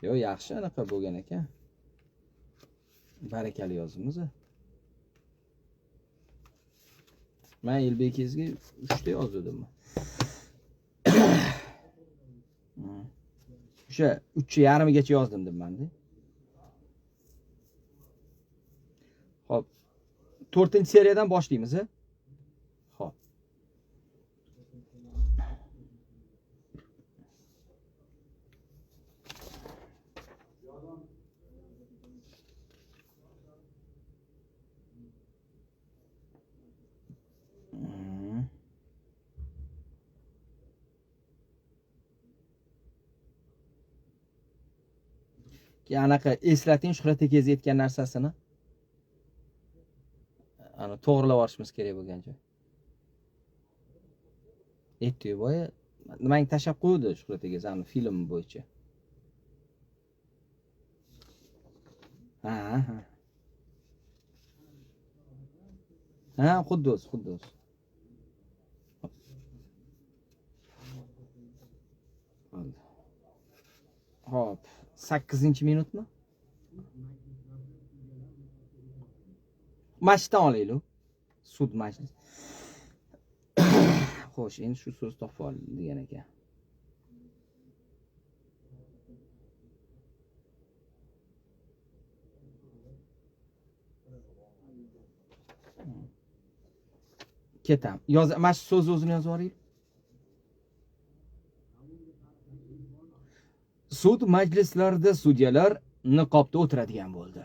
Yo, yaxshi anaqa bo'lgan ekan. Barakali yozibmiz. Men Elbekizga 3 ta yozdim. O'sha 3:30gacha yozdim debman-da. Xo'p. 4-seriyadan boshlaymiz. Xo'p. Anaqa eslating Shuhrat akangiz aytgan narsasini. Ana to'g'rilab olishimiz kerak bo'lgan joy. Aytdi boya, nimani tashab qo'ydi Shuhrat akangiz ana film bo'yicha. Ha, xuddi o'zi. Hop, 8-minutmi? Majlisdan olaylik. Sud majlis. Xo'sh, endi shu so'z topib ol degan ekan. Ketam. Mana shu so'z o'zini yozib olaylik. Sud majlislarida sudyalar niqobda o'tiradigan bo'ldi.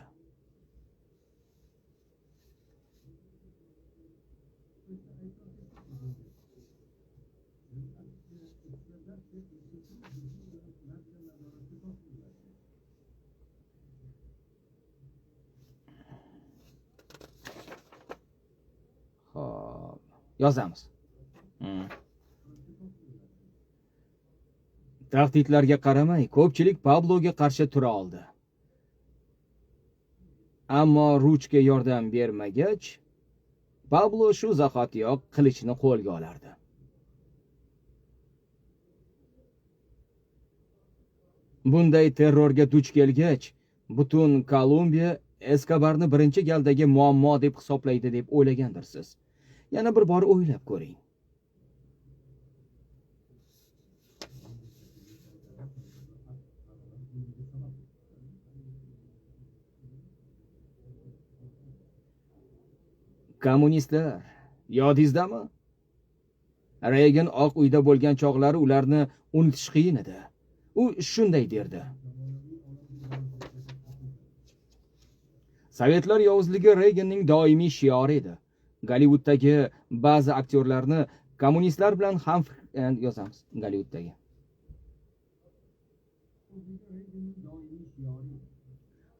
Xo'p, yozamiz. Tahdidlarga qaramay, ko'pchilik Pabloga qarshi tura oldi. Ammo ruchka yordam bermagach, Pablo shu zahotiyoq qilichni qo'lga olardi. Bunday terrorga duch kelgach, butun Kolumbiya Eskobarni birinchi galdagi muammo deb hisoblaydi deb o'ylagandirsiz. Yana bir bor o'ylab ko'ring. Kommunistlar, yodingizdami? Reagan Oq uyda bo'lgan chog'lari ularni unutish qiyin edi. U shunday derdi. Sovetlar yovuzligi Reaganning doimiy shiori edi. Gollivuddagi ba'zi aktyorlarni kommunistlar bilan ham yozamiz.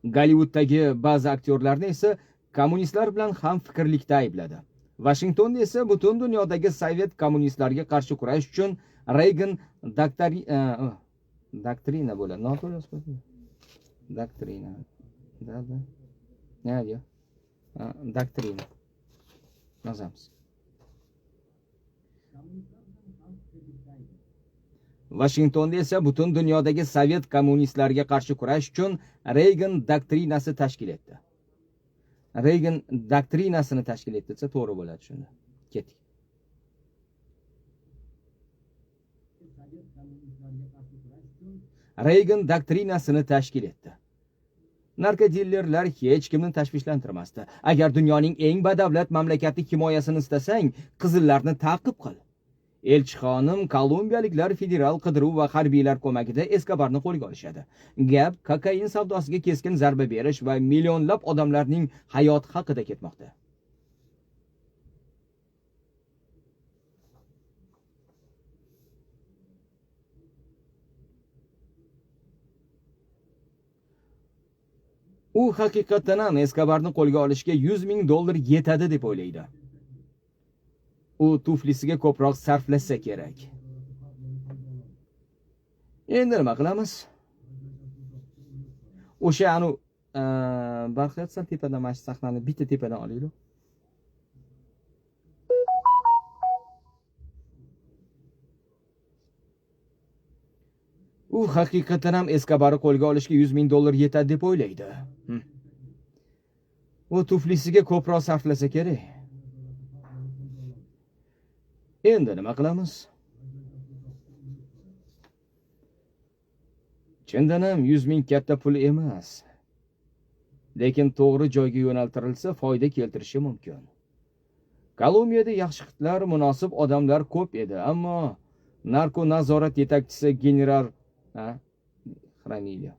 Gollivuddagi ba'zi aktyorlarni esa kommunistlar bilan ham fikrlikda aybladi. Washington esa butun dunyodagi sovet kommunistlarga qarshi kurash uchun Reagan doktrina bo'ladi. Noto'g'ri yozib doktrina. Ne diyor? Doktrina. Yozamiz. Washingtonda esa butun dunyodagi sovet kommunistlarga qarshi kurash uchun Reagan doktrinasi tashkil etdi. Reagan doktrinasini tashkil etdi desa to'g'ri bo'ladi shunda. Ketdik. Reagan doktrinasini tashkil etdi. Narkodillerlar hech kimni tashvishlantirmasdi. Agar dunyoning eng badavlat mamlakati himoyasini istasang, qizillarni ta'qib qil. Elchixonim kolumbiyaliklar federal qidiruv va harbiylar ko'magida Eskobarni qo'lga olishadi. Gap kokain savdosiga keskin zarba berish va millionlab odamlarning hayoti haqida ketmoqda. U haqiqatan ham Eskobarni qo'lga olishga $100,000 yetadi deb o'ylaydi. U tuflisiga ko'proq sarflasa kerak. Endi nima qilamiz? O'sha barqatsan tepadan mana shu sahnani bitta tepadan olaylik. U haqiqatan ham Eskobarni qo'lga olishga $100,000 yetadi deb o'ylaydi. U tuflisiga ko'proq sarflasa kerak. Endi nima qilamiz? Chindan ham 100,000 katta pul emas. Lekin to'g'ri joyga yo'naltirilsa foyda keltirishi mumkin. Kolumbiyada yaxshi xitlar, munosib odamlar ko'p edi, ammo narko nazorat yetakchisi general Xramilyo.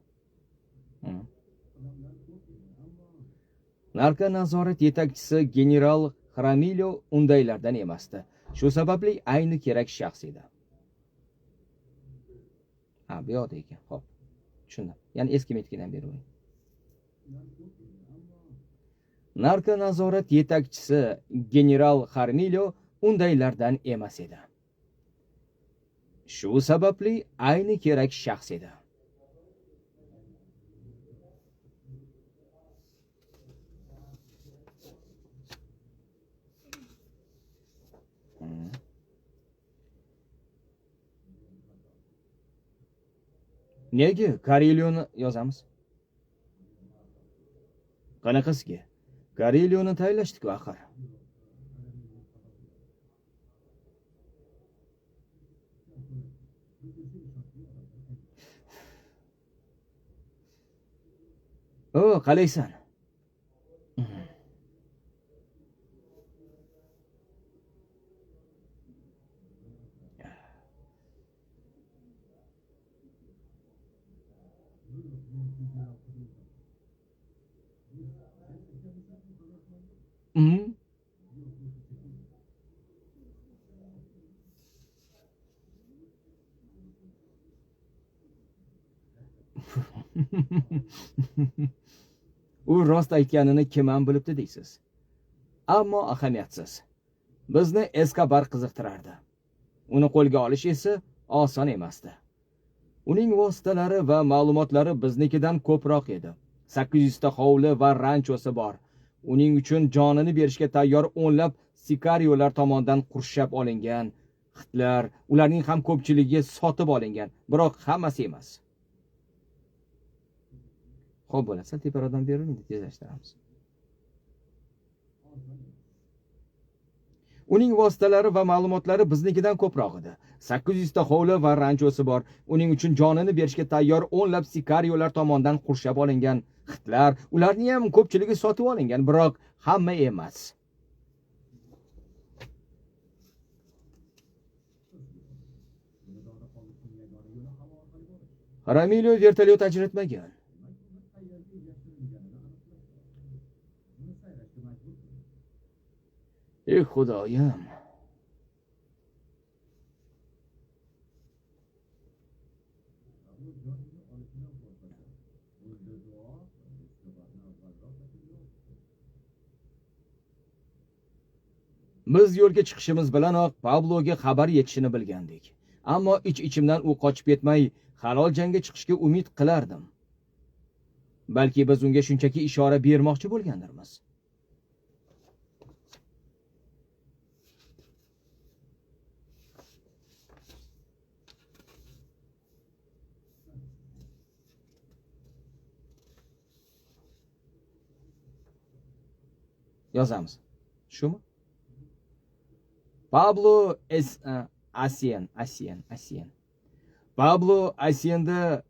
Narko nazorat yetakchisi general Xramilyo undaylardan emasdi. Shu sababli ayni kerak shaxs edi. Bu yoqda ekan. Xo'p. Tushundim. Ya'ni eski metkidan beri o'yin. Narko nazorat yetakchisi general Xramilyo undaylardan emas edi. Shu sababli ayni kerak shaxs edi. Nega Karelyoni yozamiz? Qanaqasiga? Karelyoni tayinlashdik axir. Qalaysan? U rost aytganini kim ham bilibdi deysiz. Ammo ahamiyatsiz. Bizni Eskobar qiziqtirardi. Uni qo'lga olish esa oson emasdi. Uning vositalari va ma'lumotlari biznikidan ko'proq edi. 800 ta hovli va ranchosi bor. Uning uchun jonini berishga tayyor o'nlab sikariolar tomonidan qurshab olingan. Xitlar, ularning ham ko'pchiligi sotib olingan, biroq hammasi emas. Xo'p bo'lsa, teparodan berilmaydi, tezlashtiramiz. Uning vositalari va ma'lumotlari biznikidan ko'proq edi. 800 ta hovli va ranchosi bor. Uning uchun jonini berishga tayyor o'nlab sikariolar tomonidan qurshab olingan. Xitlar, ularning ham ko'pchiligi sotib olingan, biroq hamma emas. Xramilyo vertolyot ajratmagan. Ey Xudoyim. Biz yo'lga chiqishimiz bilanoq Pabloga xabar yetishini bilgandik. Ammo ich-ichimdan u qochib ketmay, halol jangga chiqishga umid qilardim. Balki biz unga shunchaki ishora bermoqchi bo'lgandirmiz. Yozamiz. Shumi? Pablo Asien. Pablo Asienda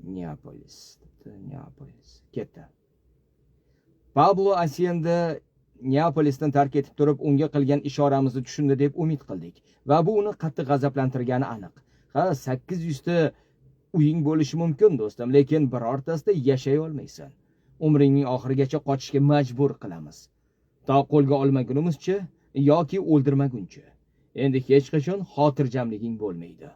Neapolis. Ketdi. Pablo Asienda Neapolisdan tark etib turib, unga qilgan ishoramizni tushundi deb umid qildik va bu uni qattiq g'azablantirgani aniq. 800 ta uying bo'lishi mumkin do'stim, lekin birortasida yashay olmaysan. Umringning oxirigacha qochishga majbur qilamiz. To qo'lga olmagunimizcha yoki o'ldirmaguncha. Endi hech qachon xotirjamliging bo'lmaydi.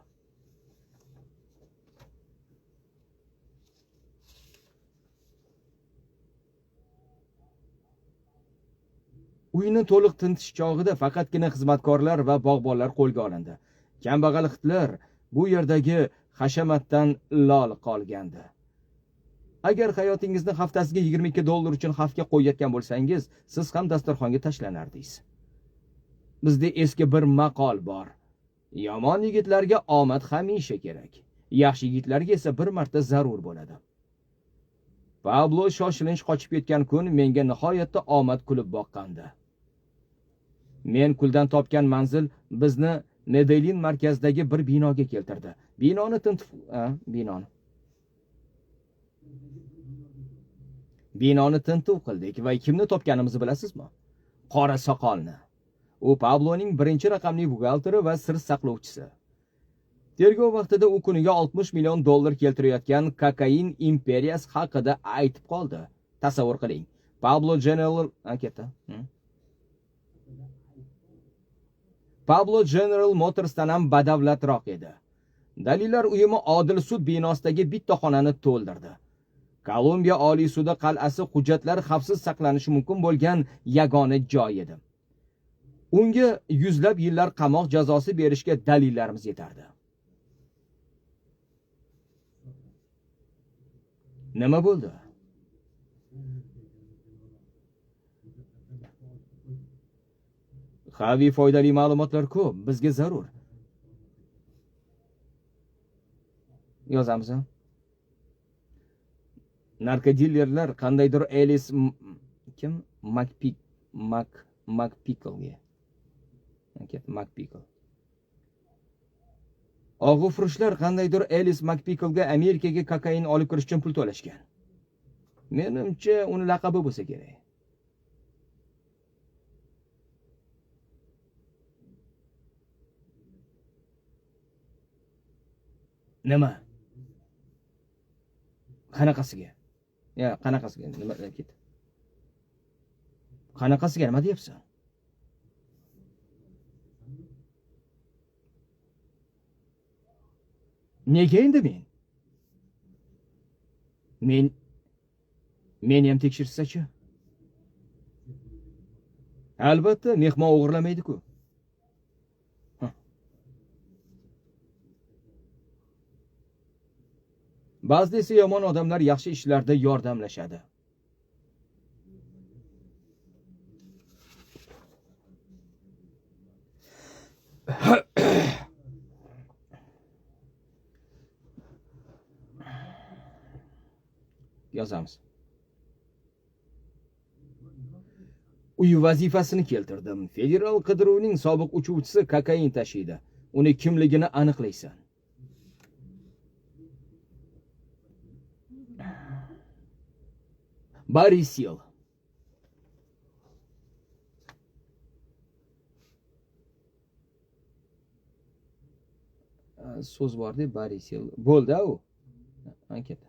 Uyni to'liq tintish chog'ida faqatgina xizmatkorlar va bog'bonlar qo'lga olindi. Kambag'al xitlar bu yerdagi hashamatdan lol qolgandi. Agar hayotingizni haftasiga $22 uchun xavfga qo'yayotgan bo'lsangiz, siz ham dasturxonga tashlanardingiz. Bizda eski bir maqol bor. Yomon yigitlarga omad hamisha kerak. Yaxshi yigitlarga esa bir marta zarur bo'ladi. Pablo shoshilinch qochib ketgan kun menga nihoyatda omad kulib boqqandi. Men kuldan topgan manzil bizni Medellin markazidagi bir binoga keltirdi. Binoni tintuv qildik va kimni topganimizni bilasizmi? Qora soqolni. U Pabloning birinchi raqamli buxgalteri va sir saqlovchisi. Tergov vaqtida u kuniga $60 million keltirayotgan kokain imperiyasi haqida aytib qoldi. Tasavvur qiling. Pablo General Motorsdan ham badavlatroq edi. Dalillar uyumi Odil sud binosidagi bitta xonani to'ldirdi. Kolumbiya Oliy sudi qal'asi hujjatlar xavfsiz saqlanishi mumkin bo'lgan yagona joy edi. Unga yuzlab yillar qamoq jazosi berishga dalillarimiz yetardi. Nima bo'ldi? Xavi foydali ma'lumotlar ko'p, bizga zarur. Yozamiz. Narkodillerlar qandaydir Elis McPickle'ga. Og'ufurushlar qandaydir Elis McPickle'ga Amerikaga kokain olib kirish uchun pul to'lashgan. Menimcha, uni laqabi bo'lsa kerak. Nima? Qanaqasiga? Qanaqasiga? Nima ket? Qanaqasiga nima deyapsan? Nega endi meni ham tekshirsa-chi? Albatta, mehmon o'g'irlamaydi-ku. Ba'zida esa yomon odamlar yaxshi ishlarda yordamlashadi. Yozamiz. Uy vazifasini keltirdim. Federal qidiruvning sobiq uchuvchisi kokain tashiydi. Uni kimligini aniqlaysan. Barisil. So'z bordi, Barisil. Bo'ldi u. Anket.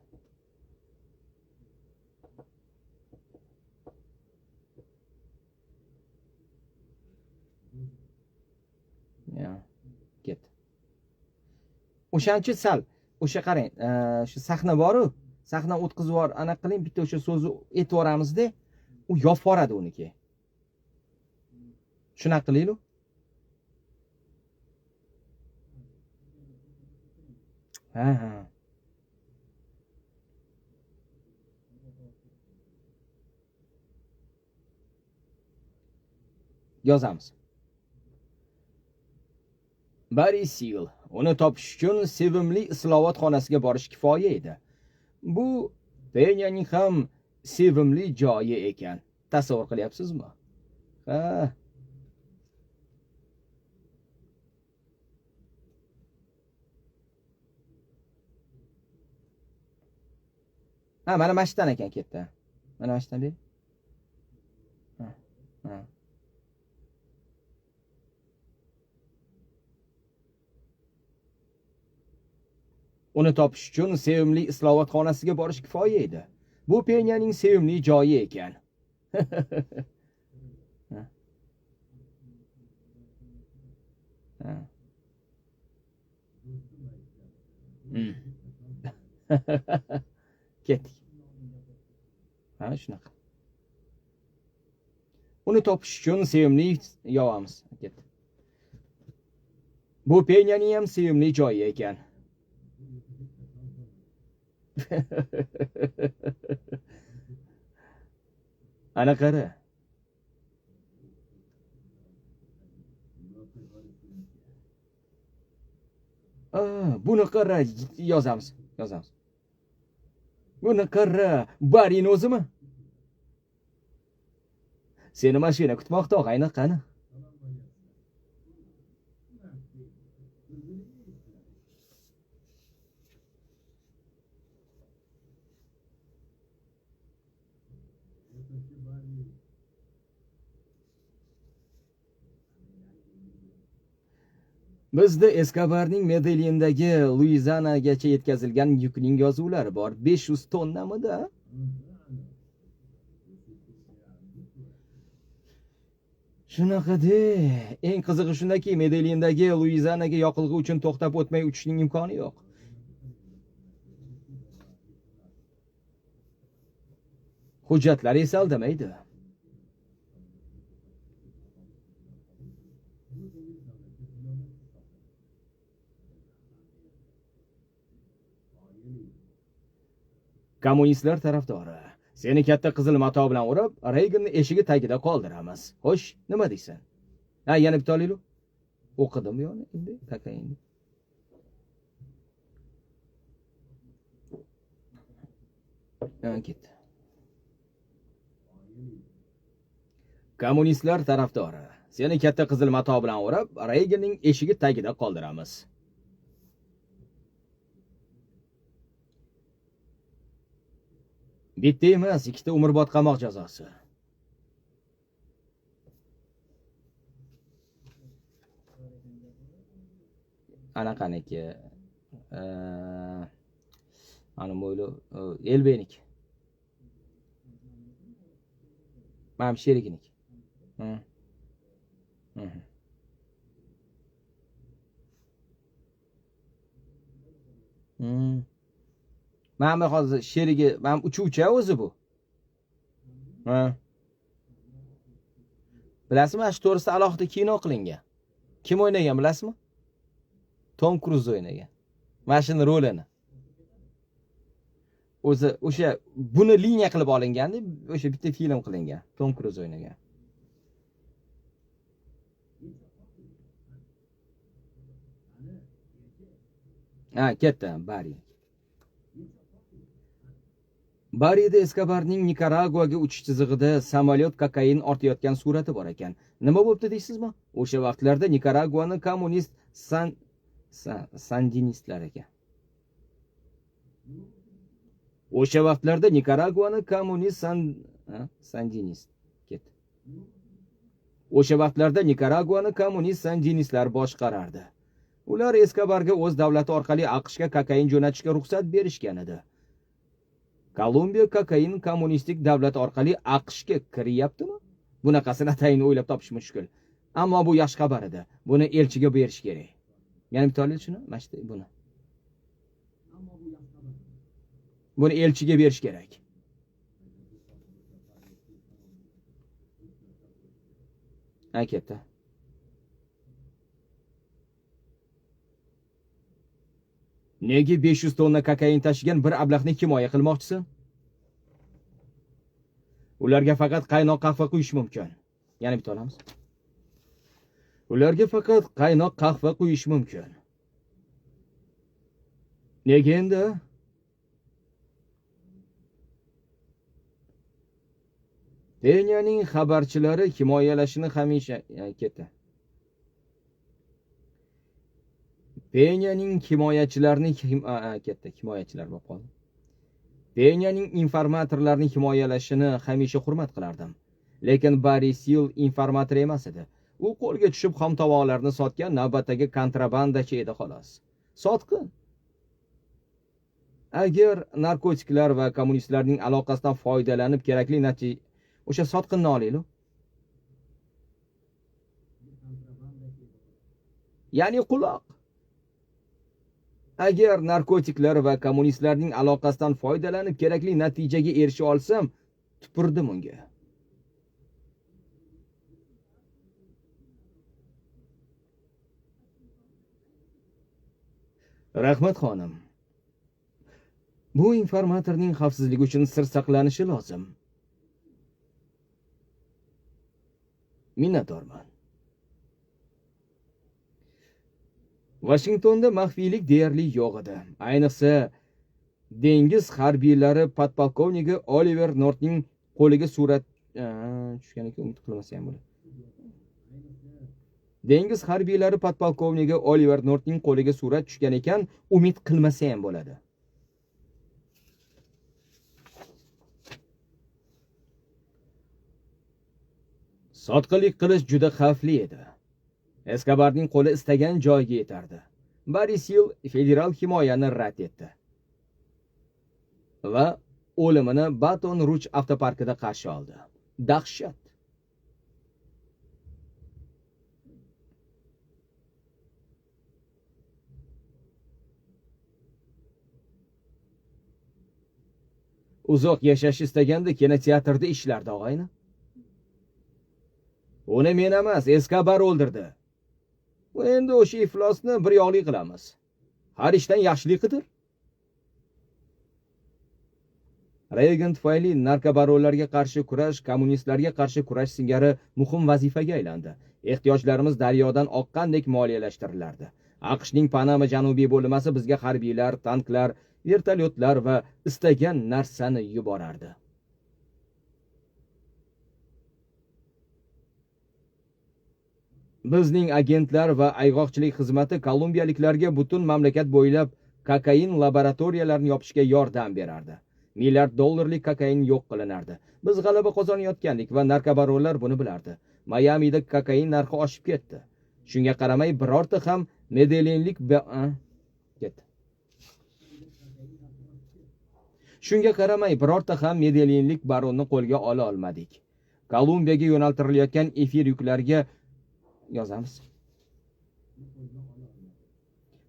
Ket. O'shanchi sal, o'sha qarang, shu sahna bor-ku, sahna o'tkazib yubor, ana qiling, bitta o'sha so'zni aytib u yopib yuboradi uniki. Shunaqa qilaylik. Ha. Yozamiz. Barisil, uni topish uchun sevimli islohot xonasiga borish kifoya edi. Bu Penyaning ham sevimli joyi ekan. Tasavvur qilyapsizmi? Mana mashtan ekan ketdi. Mana mashtan ber. Uni topish uchun sevimli islohot xonasiga borish kifoya edi. Bu Penyaning sevimli joyi ekan. Ketdik. Shunaqa. Uni topish uchun sevimli yovamiz. Ketdi. Bu Penyaning ham sevimli joyi ekan. Ana qara. Buni qara, yozamiz. Buni qara, Barini o'zimi? Seni mashina kutmoqda, og'ayni qani? Bizda Eskobarning Medellindagi Luizanagacha yetkazilgan yukning yozuvlari bor. 500 tonnamida? Shunaqa-de. Eng qizig'i shundaki, Medellindagi Luizanaga yoqilg'i uchun to'xtab o'tmay uchishning imkoni yo'q. Hujjatlar esa aldamaydi. Kommunistlar tarafdori. Seni katta qizil mato bilan urib, Reyganni eshigi tagida qoldiramiz. Xo'sh, nima deysan? Yana bitta olaylik. O'qidim yo'ni endi kokainni. Ketdi. Kommunistlar tarafdori. Seni katta qizil mato bilan urib, Reyganning eshigi tagida qoldiramiz. Bitta emas, ikkita umrbod qamoq jazosi. Anaqaniki. Ana mo'ylo Elbeniki. Mam sheriginiki. Mana hozir sherigi, men uchuvchi o'zi bu. Bilasizmi, shu to'g'risida alohida kino qilingan. Kim o'ynagan bilasizmi? Tom Cruise o'ynagan. Mashina rolini. O'zi o'sha buni liniya qilib olingandi, o'sha bitta film qilingan. Tom Cruise o'ynagan. Ketdi, Bari. Barida Eskobarning Nikaraguaga uchish chizig'ida samolyot kokain ortayotgan surati bor ekan. Nima bo'libdi deysizmi? O'sha vaqtlarda Nikaraguani kommunist sandinistlar ekan. O'sha vaqtlarda Nikaraguani kommunist sandinist ketdi. O'sha vaqtlarda Nikaraguani kommunist sandinistlar boshqarardi. Ular Eskobarga o'z davlati orqali AQShga kokain jo'natishga ruxsat berishgan edi. Kolumbiya kokain kommunistik davlat orqali AQShga kiryaptimi? Bunaqasini atayin o'ylab topish mushkul. Ammo bu yaxshi xabar edi. Buni elchiga berish kerak. Yana bitta olaylik shuni, mana buni. Buni elchiga berish kerak. Ketdi. Nega 500 tonna kokain tashigan bir ablahni himoya qilmoqchisan? Ularga faqat qaynoq qahva quyish mumkin. Yana bitta olamiz. Ularga faqat qaynoq qahva quyish mumkin. Nega endi? Penyaning xabarchilari himoyalashini hamisha ketdi. Penyaning himoyachilarini ketdi, himoyachilar bo'lib qoldi. Penyaning informatorlarni himoyalashini hamisha hurmat qilardim. Lekin Barry Seal informator emas edi. U qo'lga tushib xomtovoqlarni sotgan navbatdagi kontrabandachi edi xolos. Sotqin. Agar narkotiklar va kommunistlarning aloqasidan foydalanib kerakli natija o'sha sotqinni olaylik. Ya'ni quloq. Agar narkotiklar va kommunistlarning aloqasidan foydalanib kerakli natijaga erisha olsam, tupurdim unga. Rahmat xonim. Bu informatorning xavfsizligi uchun sir saqlanishi lozim. Minnatdorman. Vashingtonda maxfiylik deyarli yo'q edi. Ayniqsa, dengiz harbiylari podpolkovnigi Oliver Northning qo'liga surat tushgan ekan, umid qilmasa ham bo'ladi. Dengiz harbiylari podpolkovnigi Oliver Northning qo'liga surat tushgan ekan, umid qilmasa ham bo'ladi. Sotqinlik qilish juda xavfli edi. Eskobarning qo'li istagan joyga yetardi. Barisil federal himoyani rad etdi va o'limini Baton Ruj avtoparkida qarshi oldi. Dahshat. Uzoq yashash istaganda kinoteatrda ishlardi, og'ayni. Uni men emas, Eskobar o'ldirdi. Endi o'sha iflosni bir yo'qlik qilamiz. Har ishdan yaxshiligidir. Reagan tufayli narkobaronlarga qarshi kurash, kommunistlarga qarshi kurash singari muhim vazifaga aylandi. Ehtiyojlarimiz daryodan oqqandek moliyalashtiriladi. AQShning Panama janubiy bo'linmasi bizga harbiylar, tanklar, vertolyotlar va istagan narsani yuborardi. Bizning agentlar va ayg'oqchilik xizmati kolumbiyaliklarga butun mamlakat bo'ylab kokain laboratoriyalarini yopishga yordam berardi. Milliard dollarlik kokain yo'q qilinardi. Biz g'alaba qozonayotgandik va narkobaronlar buni bilardi. Mayamida kokain narxi oshib ketdi. Shunga qaramay birorta ham Medellinlik ketdi. Shunga qaramay birorta ham Medellinlik baronni qo'lga ola olmadik. Kolumbiyaga yo'naltirilayotgan efir yuklariga yozamiz.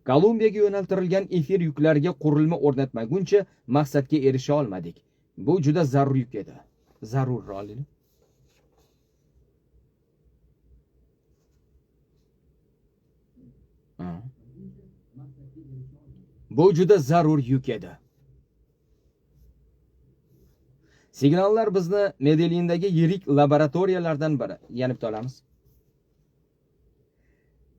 Kolumbiyaga yo'naltirilgan efir yuklariga qurilma o'rnatmaguncha maqsadga erisha olmadik. Bu juda zarur yuk edi. Zarur rolini. Bu juda zarur yuk edi. Signallar bizni Medellindagi yirik laboratoriyalardan biri, yana bitta olamiz.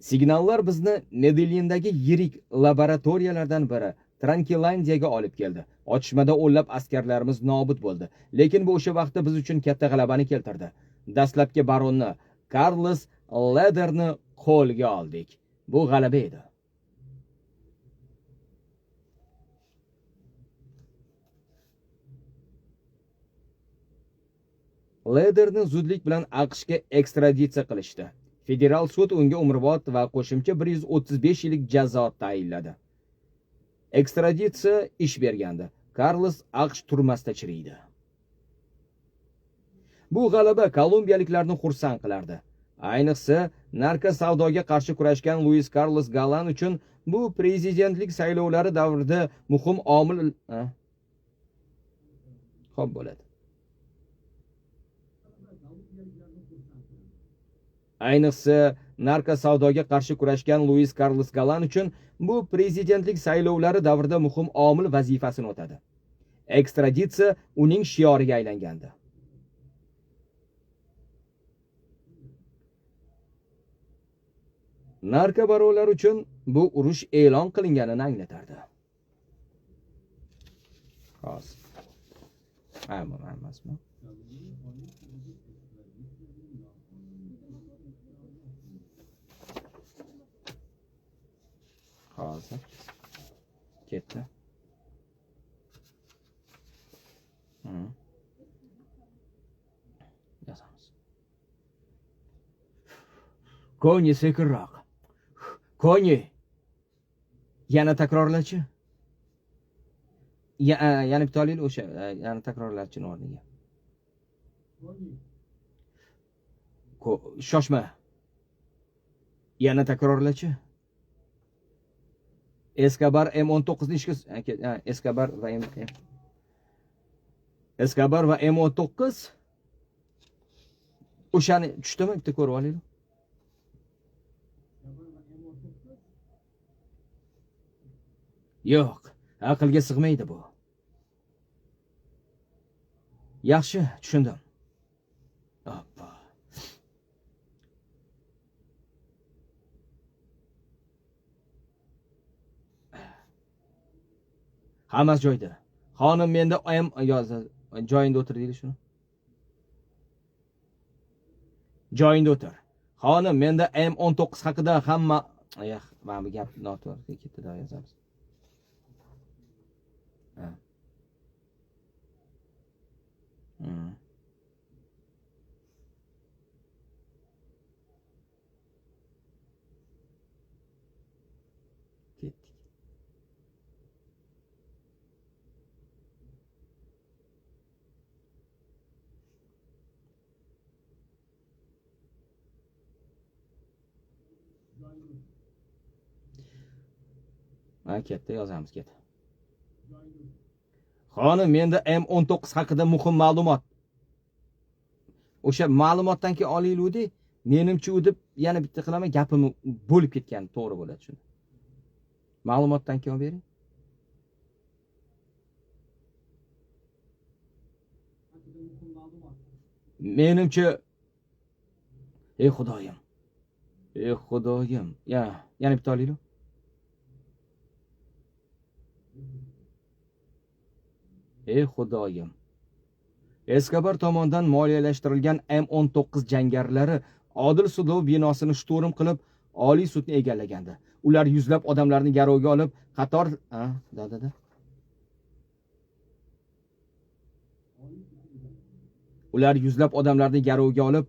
Signallar bizni Medellindagi yirik laboratoriyalardan biri Tranquillandiyaga olib keldi. Otishmada o'nlab askarlarimiz nobud bo'ldi, lekin bu o'sha vaqtda biz uchun katta g'alabani keltirdi. Dastlabki baronni Carlos Lederni qo'lga oldik. Bu g'alaba edi. Lederni zudlik bilan AQShga ekstraditsiya qilishdi. Federal sud unga umrbod va qo'shimcha 135 yillik jazo tayinladi. Ekstraditsiya ish bergandi. Carlos AQSh turmasida chiriydi. Bu g'alaba kolumbiyaliklarni xursand qilardi. Ayniqsa, narko savdoga qarshi kurashgan Luis Carlos Galan uchun bu prezidentlik saylovlari davrida muhim omil xo'p bo'ladi. Ayniqsa, narko savdoga qarshi kurashgan Luis Carlos Galan uchun bu prezidentlik saylovlari davrida muhim omil vazifasini o'tadi. Ekstraditsiya uning shioriga aylangandi. Narkobaronlar uchun bu urush e'lon qilinganini anglatardi. Hozir. Emasmi? Hozir ketdi. Yozamiz. Konyi sekinroq. Konyi. Yana takrorlachi. Yana bitta olaylik o'sha, yana takrorlachini o'rniga. Shoshma. Yana takrorlachi. Eskobar M19 ni ishga Eskobar va M19 o'shani tushdimi bitta ko'rib olaylik. Yo'q, aqlga sig'maydi bu. Yaxshi, tushundim. Oppa. Hammasi joyida. Xonim menda joyingda o'tir deydi shuni. Joyingda o'tir. Xonim menda M19 haqida hamma mana bu gap noto'g'ri ketdi yozamiz. Ha. Ketdik. Ha, ketdi, yozamiz, ketdi. Xonim, menda M19 haqida muhim ma'lumot. O'sha ma'lumotdan keyin olaylik-da, menimcha u deb yana bitta qilaman, gapimni bo'lib ketgan, to'g'ri bo'ladi shuni. Ma'lumotdan keyin olib bering. Menimcha ey Xudoyim. Ey Xudoyim. Yana bitta olaylik. Ey Xudoyim. Eskobar tomonidan moliyalashtirilgan M19 jangarilari Odil sudlov binosini shturm qilib, Oliy sudni egallagandi. Ular yuzlab odamlarni garovga olib, qator Ular yuzlab odamlarni garovga olib,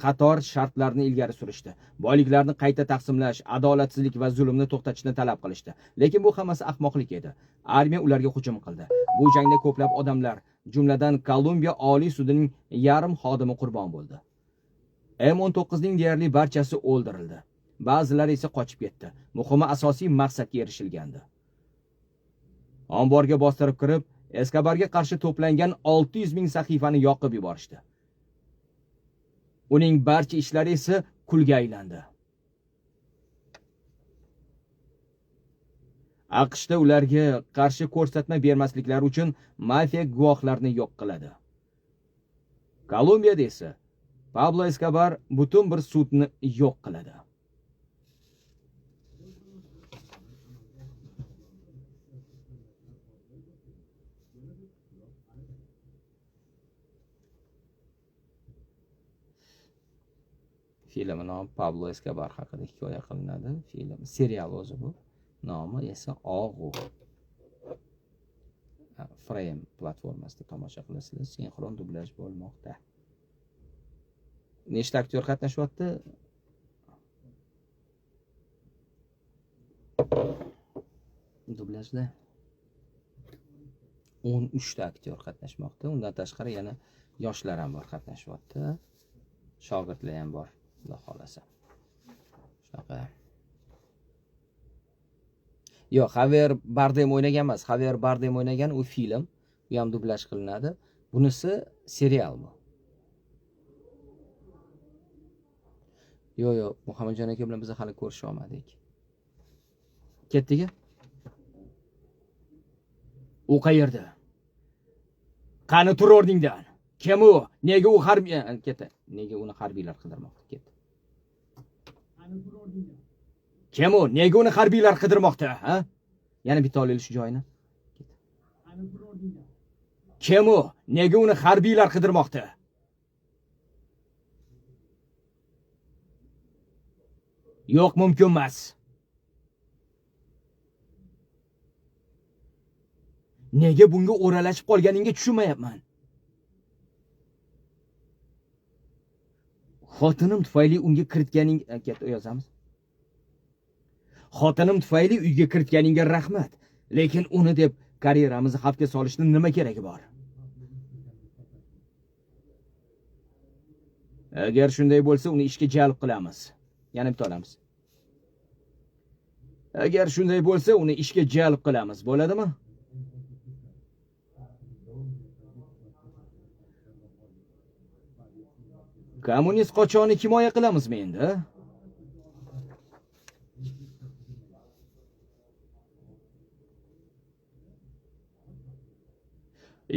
qator shartlarni ilgari surishdi. Boyliklarni qayta taqsimlash, adolatsizlik va zulmni to'xtatishni talab qilishdi. Lekin bu hammasi ahmoqlik edi. Armiya ularga hujum qildi. Bu jangda ko'plab odamlar, jumladan Kolumbiya Oliy sudining yarim xodimi qurbon bo'ldi. M19 ning deyarli barchasi o'ldirildi. Ba'zilari esa qochib ketdi. Muhimi asosiy maqsadga erishilgandi. Omborga bostirib kirib, Eskobarga qarshi to'plangan 600 ming sahifani yoqib yuborishdi. Uning barcha ishlari esa kulga aylandi. AQShda ularga qarshi ko'rsatma bermasliklari uchun mafiya guvohlarni yo'q qiladi. Kolumbiyada esa Pablo Escobar butun bir sudni yo'q qiladi. Film nomi Pablo Escobar haqida hikoya qilinadi. Film, serial o'zi bu. Nomi esa Og'u. Frame platformasida tomosha qilasizlar. Sinxron dublyaj bo'lmoqda. Nechta aktyor qatnashyapti? Dublyajda 13 ta aktyor qatnashmoqda. Undan tashqari yana yoshlar ham bor qatnashyapti. Shogirdlar ham bor, xudo xolasa. Shunaqa. Yo'q, Javier Bardem o'ynagan emas. Javier Bardem o'ynagan u film, u ham dublyaj qilinadi. Bunisi serial bu. Yo'q, Muhammadjon aka bilan biz hali ko'risha olmadik. Ketdiki? U qayerda? Qani tur o'rningdan. Kim u? Nega u harbiy ketdi? Nega uni harbiylar qidirmoqda? Ketdi. Qani tur o'rningdan. Kim u? Nega uni harbiylar qidirmoqda, ha? Yana bitta olaylik shu joyini. Qani tur o'rningdan. Kim u? Nega uni harbiylar qidirmoqda? Yo'q, mumkin emas. Nega bunga o'ralashib qolganingga tushunmayapman. Xotinim tufayli unga kiritganing ketdi yozamiz. Xotinim tufayli uyga kiritganingga rahmat, lekin uni deb karyeramizni xavfga solishning nima keragi bor? Agar shunday bo'lsa, uni ishga jalb qilamiz. Yana bitta olamiz. Agar shunday bo'lsa, uni ishga jalb qilamiz. Bo'ladimi? Kommunist qochoni himoya qilamizmi endi?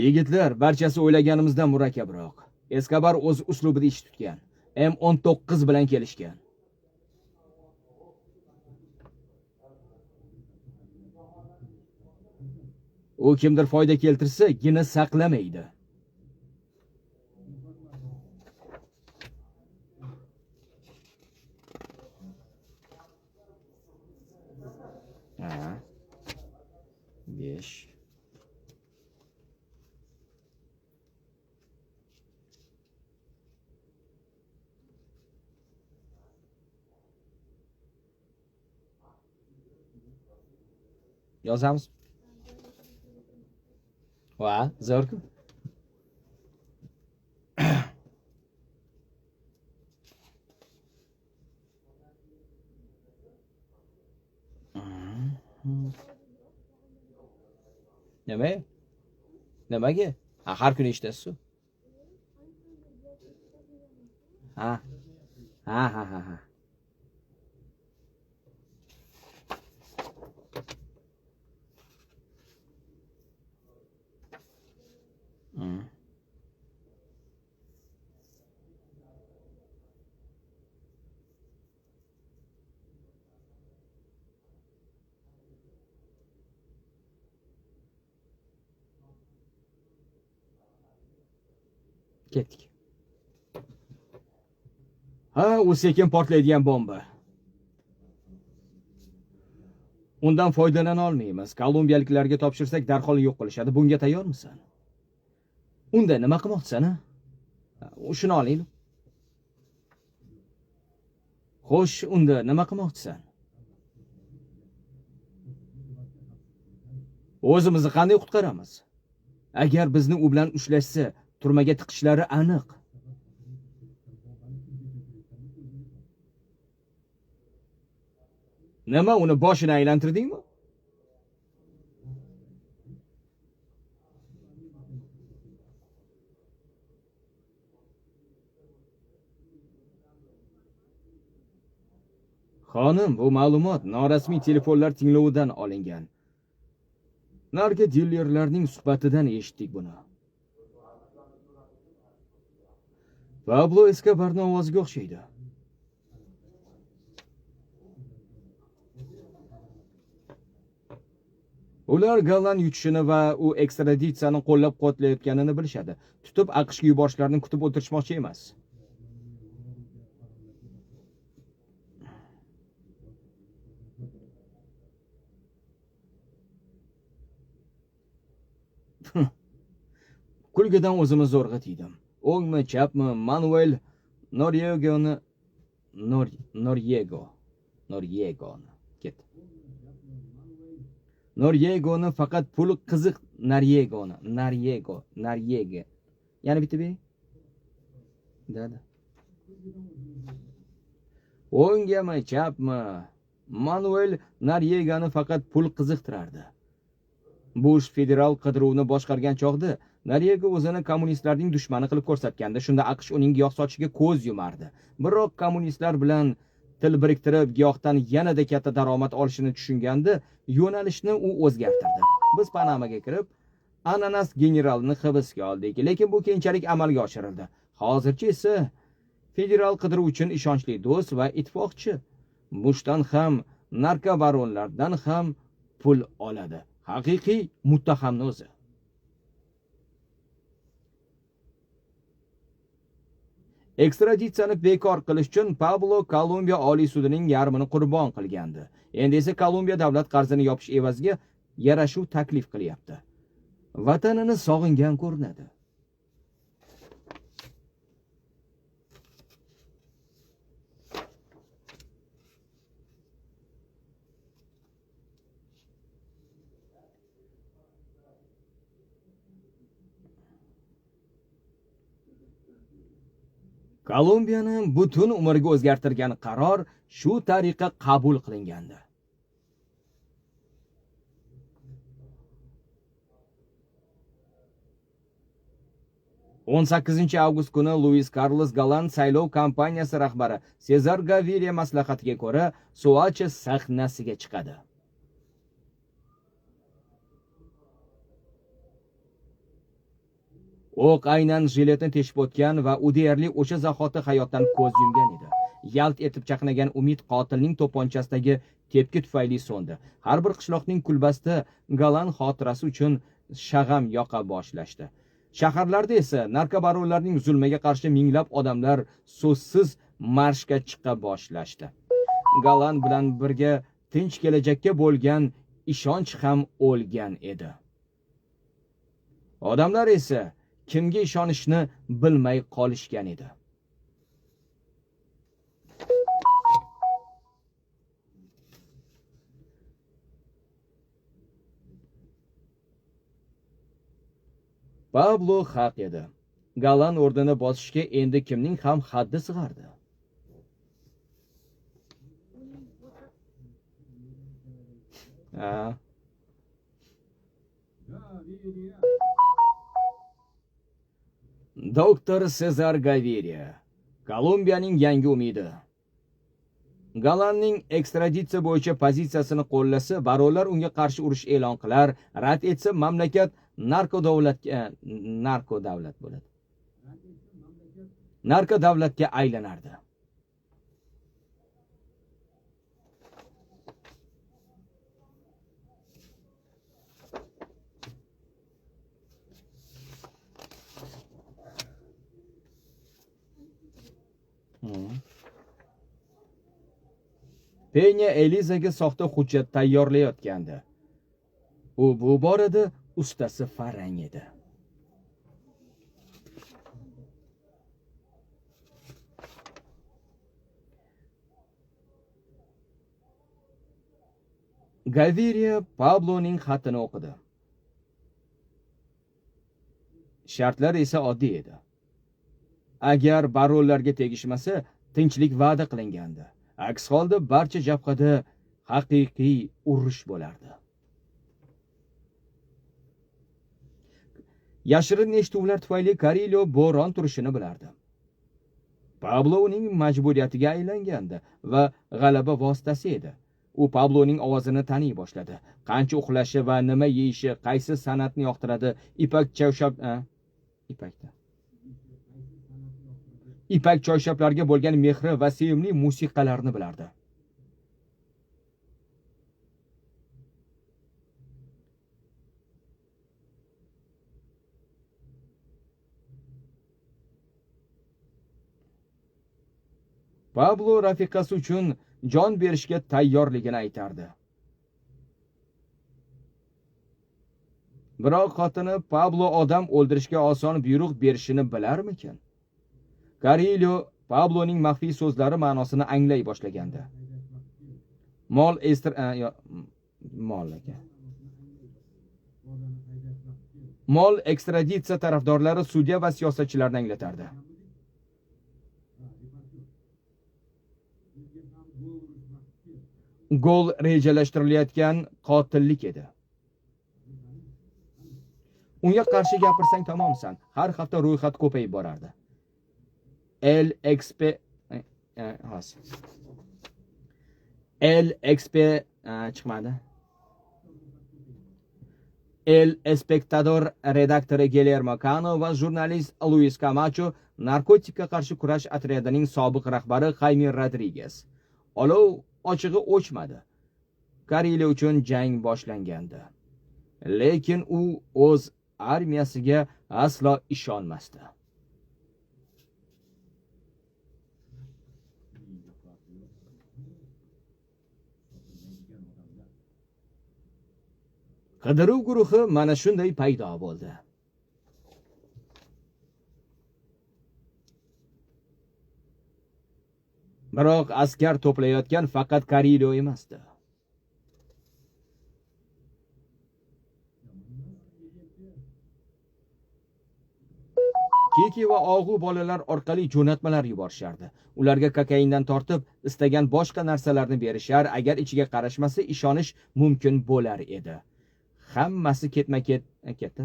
Yigitlar, barchasi o'ylaganimizdan murakkabroq. Eskobar o'z uslubida ish tutgan. M19 bilan kelishgan. U kimdir foyda keltirsa, gina saqlamaydi. Ha. 5. Yozamiz. Va, zo'r-ku. Nima? Nimaga? Har kuni eshitasiz-ku. Ha. Ha. Ketdik. Ha, u sekin portlaydigan bomba. Undan foydalana olmaymiz. Kolumbiyaliklarga topshirsak darhol yo'q qilishadi. Bunga tayyormisan? Unda nima qilmoqchisan, ha? Shuni oling. Xo'sh, unda nima qilmoqchisan? O'zimizni qanday qutqaramiz? Agar bizni u bilan ushlashsa, turmaga tiqishlari aniq. Nima, uni boshini aylantirdingmi? Xonim, bu ma'lumot norasmiy telefonlar tinglovidan olingan. Narga dillerlarning suhbatidan eshitdik buni. Pablo Escobarning ovoziga o'xshaydi. Ular Gallan yutishini va u ekstraditsiyani qo'llab-quvvatlayotganini bilishadi. Tutib AQShga yuborishlarini kutib o'tirishmoqchi emas. Kulgidan o'zimiz zo'rg'a tiydim. O'ngmi, chapmi, Manuel Noriegoni ketdi. Noriegoni faqat pul qiziq Noriega. Yana bitta bering. Dada. O'ngmi, chapmi, Manuel Noriegani faqat pul qiziqtirardi. Bush federal qidiruvni boshqargan chog'da Noriega o'zini kommunistlarning dushmani qilib ko'rsatganda, shunda AQSh uning giyoh sochishiga ko'z yumardi. Biroq kommunistlar bilan til biriktirib, giyohdan yanada katta daromad olishini tushunganda, yo'nalishni u o'zgartirdi. Biz Panamaga kirib, ananas generalini hibsga oldik, lekin bu keyinchalik amalga oshirildi. Hozircha esa federal qidiruv uchun ishonchli do'st va ittifoqchi. Bushdan ham, narkobaronlardan ham pul oladi. Haqiqiy muttahamni o'zi. Ekstraditsiyani bekor qilish uchun Pablo Kolumbiya Oliy sudining yarmini qurbon qilgandi. Endi esa Kolumbiya davlat qarzini yopish evaziga yarashuv taklif qilyapti. Vatanini sog'ingan ko'rinadi. Kolumbiyani butun umrga o'zgartirgan qaror shu tariqa qabul qilingandi. Avgust kuni Luis Carlos Gallan saylov kampaniyasi rahbari Cesar Gaviria maslahatiga ko'ra Soacha sahnasiga chiqadi. O'q aynan jiletni teshib o'tgan va u deyarli o'sha zahoti hayotdan ko'z yumgan edi. Yalt etib chaqnagan umid qotilning to'pponchasidagi tepki tufayli so'ndi. Har bir qishloqning kulbasida Galan xotirasi uchun shag'am yoqa boshlashdi. Shaharlarda esa narkobaronlarning zulmiga qarshi minglab odamlar so'zsiz marshga chiqa boshlashdi. Galan bilan birga tinch kelajakka bo'lgan ishonch ham o'lgan edi. Odamlar esa kimga ishonishni bilmay qolishgan edi. Pablo haq edi. Galan o'rnini bosishga endi kimning ham haddi sig'ardi. Doktor Sezar Gaviria, Kolumbiyaning yangi umidi. Galanning ekstraditsiya bo'yicha pozitsiyasini qo'llasa, baronlar unga qarshi urush e'lon qilar, rad etsa mamlakat narko davlatga aylanardi. Penya Elizaga soxta hujjat tayyorlayotgandi. U bu borada ustasi farang edi. Gaviria Pabloning xatini o'qidi. Shartlar esa oddiy edi. Agar baronlarga tegishmasa, tinchlik va'da qilingandi. Aks holda barcha jabhada haqiqiy urush bo'lardi. Yashirin eshituvlar tufayli Carillo bo'ron turishini bilardi. Pablo uning majburiyatiga aylangandi va g'alaba vositasi edi. U Pabloning ovozini taniy boshladi. Qancha uxlashi va nima yeyishi, qaysi san'atni yoqtiradi, ipak choyshaplarga bo'lgan mehri va sevimli musiqalarni bilardi. Pablo rafiqasi uchun jon berishga tayyorligini aytardi. Biroq xotini Pablo odam o'ldirishga oson buyruq berishini bilarmikin? Carillo Pabloning maxfiy so'zlari ma'nosini anglay boshlagandi. Mol ekstraditsiya tarafdorlari sudya va siyosatchilarni anglatardi. Gol rejalashtirilayotgan qotillik edi. Unga qarshi gapirsang tamomsan. Har hafta ro'yxat ko'payib borardi. El Espectador redaktori Guillermo Cano va jurnalist Luis Camacho, narkotikka qarshi kurash otryadining sobiq rahbari Jaime Rodriguez. Olov ochig'i o'chmadi. Carillo uchun jang boshlangandi. Lekin u o'z armiyasiga aslo ishonmasdi. Qidiruv guruhi mana shunday paydo bo'ldi. Biroq askar to'playotgan faqat Carillo emasdi. Kiki va og'u bolalar orqali jo'natmalar yuborishardi. Ularga kokaindan tortib, istagan boshqa narsalarni berishar, agar ichiga qarashmasa ishonish mumkin bo'lar edi. Hammasi ketma-ket ketdi.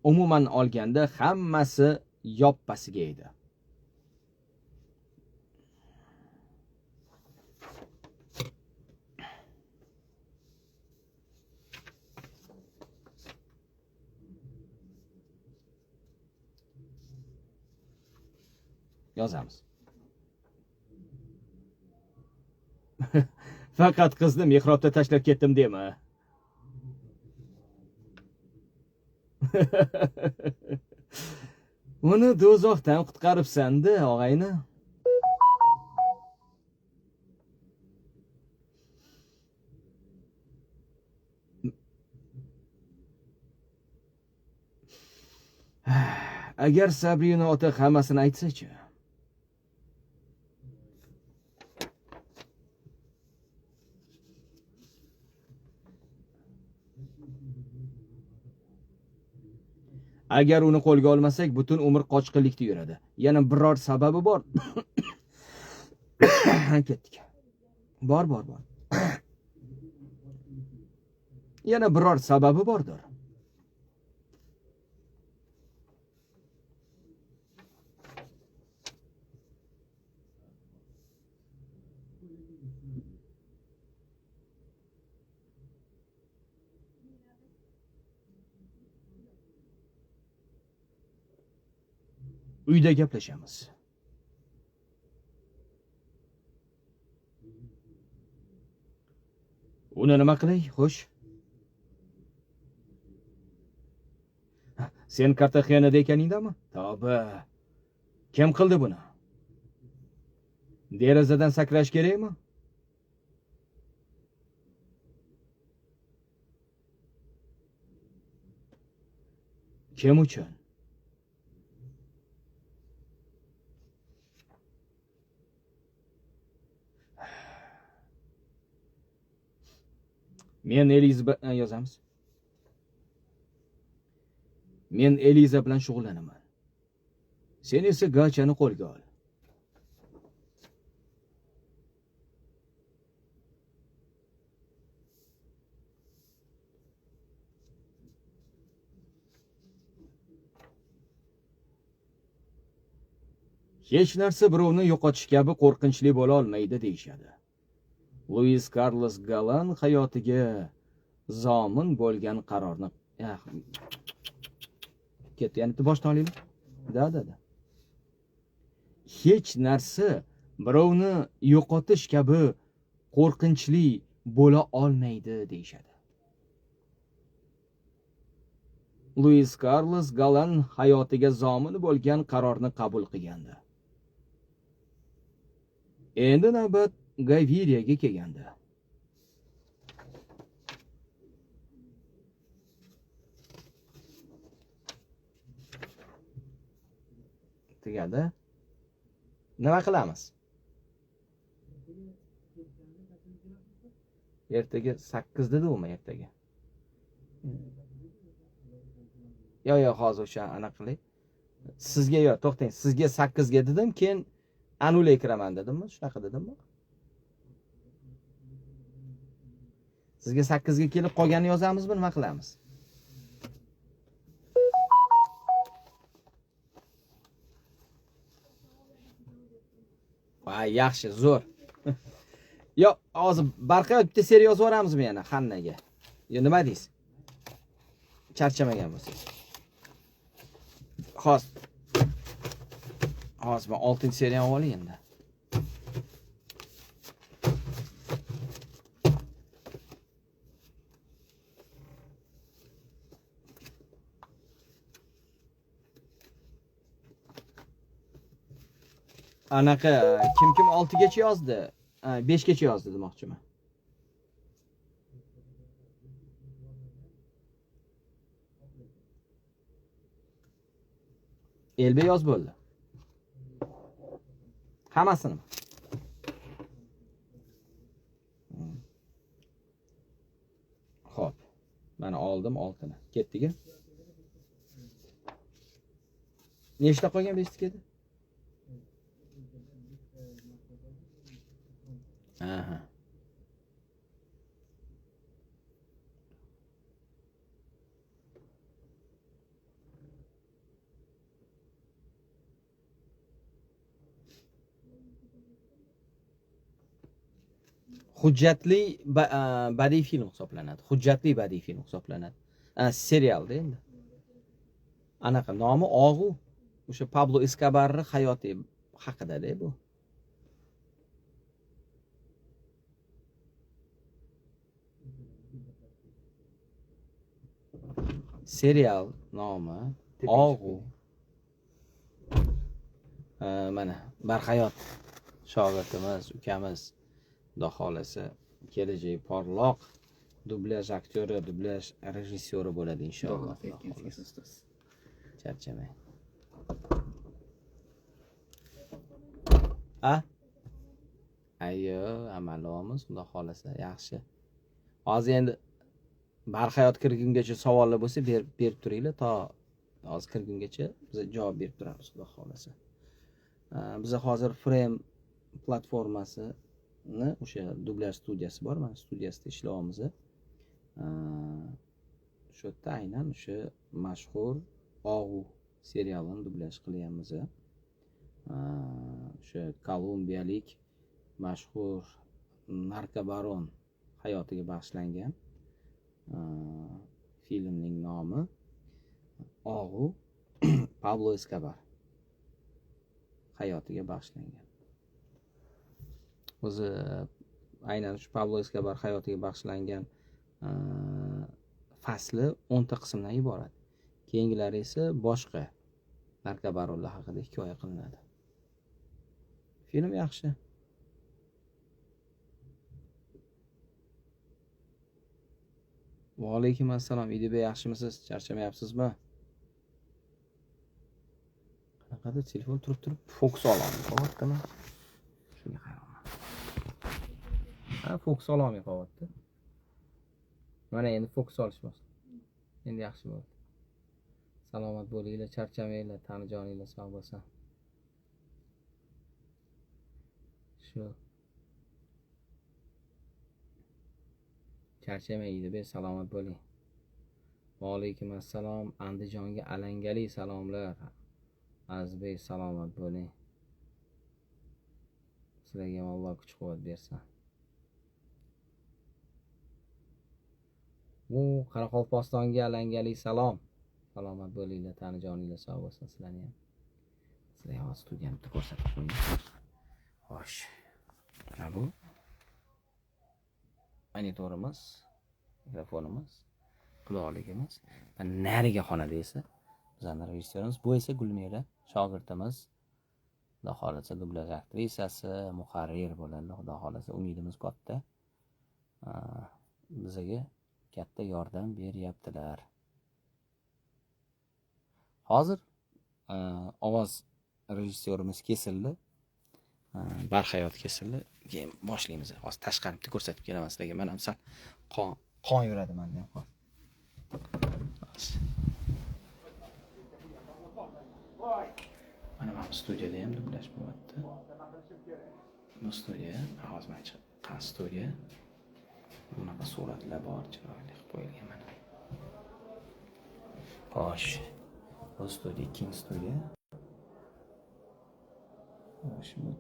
Umuman olganda hammasi yoppasiga edi. Yozamiz. Faqat qizni mehrobda tashlab ketdim dema. Uni do'zaxdan qutqaribsan-da, og'ayni. Agar Sabrina ota hammasini aytsa-chi. Agar uni qo'lga olmasak, butun umr qochqinlikda yuradi. Yana biror sababi bor. Ketdik. Bor. Yana biror sababi bordir. Uyda gaplashamiz. Uni nima qilay, xo'sh? Sen Kartaxenada ekaningdami? Tavba. Kim qildi buni? Derazadan sakrash kerakmi? Kim uchun? Men yozamiz. Men Eliza bilan shug'ullanaman. Sen esa Gachani qo'lga ol. Hech narsa birovni yo'qotish kabi qo'rqinchli bo'la olmaydi deyshadi. Luis Carlos Galan hayotiga zomin bo'lgan qarorni ketdi. Yana boshdan olaylik. Da. Hech narsa birovni yo'qotish kabi qo'rqinchli bo'la olmaydi deyshadi. Luis Carlos Galan hayotiga zomin bo'lgan qarorni qabul qilgandi. Endi navbat Gaviriyaga kelgandi. Tugadi. Nima qilamiz? Ertaga 8 dedi u ertaga. Yo'q, hozir o'sha anaqa qilay. Sizga to'xtang. Sizga 8 ga dedim, keyin anulay kiraman dedimmi? Shunaqa dedimmi? Sizga 8 ga kelib qolganini yozamizmi, nima qilamiz? Voy, yaxshi, zo'r. Yo'q, hozir barqa bitta seriya yozib yuboramizmi yana Xannaga? Yo, nima deysiz? Charchamagan bo'lsangiz. Hozir men 6-seriyani olay endi. Anaqa kim 6 gacha yozdi? 5 gacha yozdi demoqchiman. Elbe yoz bo'ldi. Hammasini. Xo'p. Mana oldim 6ni. Ketdiga. Nechta qolgan 5 tikadi? Aha. Hujjatli badiiy film hisoblanadi. Hujjatli badiiy film hisoblanadi. Serialda endi. Anaqa nomi Og'u. O'sha Pablo Escobarning hayoti haqida-da bu. Serial nomi Og'u. Mana Barhayot shogirdimiz, ukamiz, Xudo xolasa kelajak porloq dublyaj aktyori, dublyaj rejissyori bo'ladi inshaalloh. Charchamang. Ayyo, amalimiz Xudo xolasa yaxshi. Hozir endi Barhayot kirgungacha savollar bo'lsa berib turinglar, to hozir kirgungacha biz javob berib turamiz Xudo xolasa. Biz hozir Frame platformasini o'sha dublyaj studiyasi bor, mana studiyasida ishlayapmiz. Shu yerda aynan o'sha mashhur Og'u serialini dublyaj qilyapmiz. O'sha kolumbiyalik mashhur narkobaron hayotiga bag'ishlangan filmning nomi Og'u, Pablo Escobar hayotiga bag'ishlangan. O'zi aynan shu Pablo Escobar hayotiga bag'ishlangan fasli 10 ta qismdan iborat. Keyingilari esa boshqa narkobaronlar haqida hikoya qilinadi. Film yaxshi. Va alaykum assalom. Idibey, yaxshimisiz? Charchamayapsizmi? Qanaqadir telefon turib fokus ololmay qolyaptimi? Shunga qarayman. Fokus ololmay qolyapti. Mana endi fokus olishmoqda. Endi yaxshi bo'ldi. Salomat bo'linglar, charchamanglar, tani joninglar sog' bo'lsin. Shu. Charchamaydi, be salomat bo'ling. Va alaykum assalom. Andijonga alangali salomlar. Azizbek, salomat bo'ling. Sizlarga ham Alloh kuch-quvvat bersin. Qoraqalpog'istonga alangali salom. Salomat bo'linglar, tani joninglar sog' bo'lsin sizlarni ham. Sizlarga hozir studiyani ko'rsatib qo'ying. Xo'sh. Mana bu monitorimiz, mikrofonimiz, quloqligimiz. Mana nariga xonada esa bizning rejissyorimiz, bu esa Gulmira, shogirdimiz. Xudo xolasa dublyaj aktrisasi, muharrir bo'ladi. Xudo xolasa umidimiz katta. Bizga katta yordam beryaptilar. Hozir ovoz rejissyorimiz kesildi. Barhayot kesildi. Keyin boshlaymiz. Hozir tashqarida bitta ko'rsatib kelaman sizlarga. Mana misol qon yuradi menda ham. Mana bu studiyada ham dublyaj bo'lyapti. Bu studiya, hozir mana chiqqan studiya. Bunaqa suratlar bor, chiroyli qilib qo'yilgan mana. Xo'sh. Bu studiya, King studiya. Shunda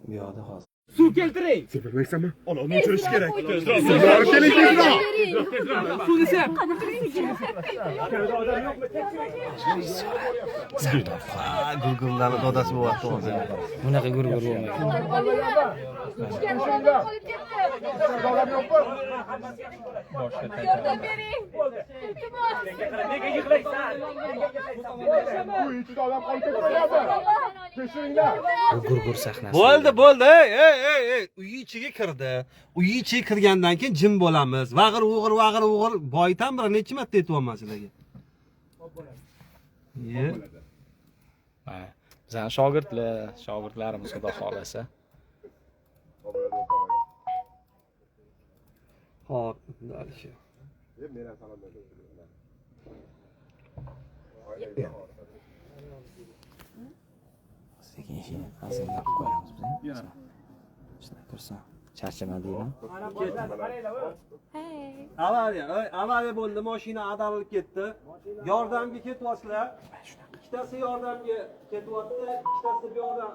bu yoqda hozir suv keltiring. Suv bermaysanmi? Olovni o'chirish kerak. Suv desa. Gurgurlarni dodasi bo'lyapti hozir. Bunaqa gurgur bo'lmaydi. Yordam bering. Nega yig'laysan? Bu ichida odam qolib ketmayapti. Kechiringlar. Bu gurgur sahnasi. Bo'ldi. Ey, uy ichiga kirdi. Uy ichiga kirgandan keyin jim bo'lamiz. Vag'ir boydan bir necha marta aytyapman sizlarga. Mana bizning shogirdlarimiz Xudo xolasa. Hop, dalisha. Sekin ishini hazillab qo'yamiz biz. Shuna tursa, charchamadingmi? Avariya bo'ldi, mashina ag'darilib ketdi. Yordamga ketyapsizlar. Ikkitasi yordamga ketyapti, ikkitasi bu yoqdan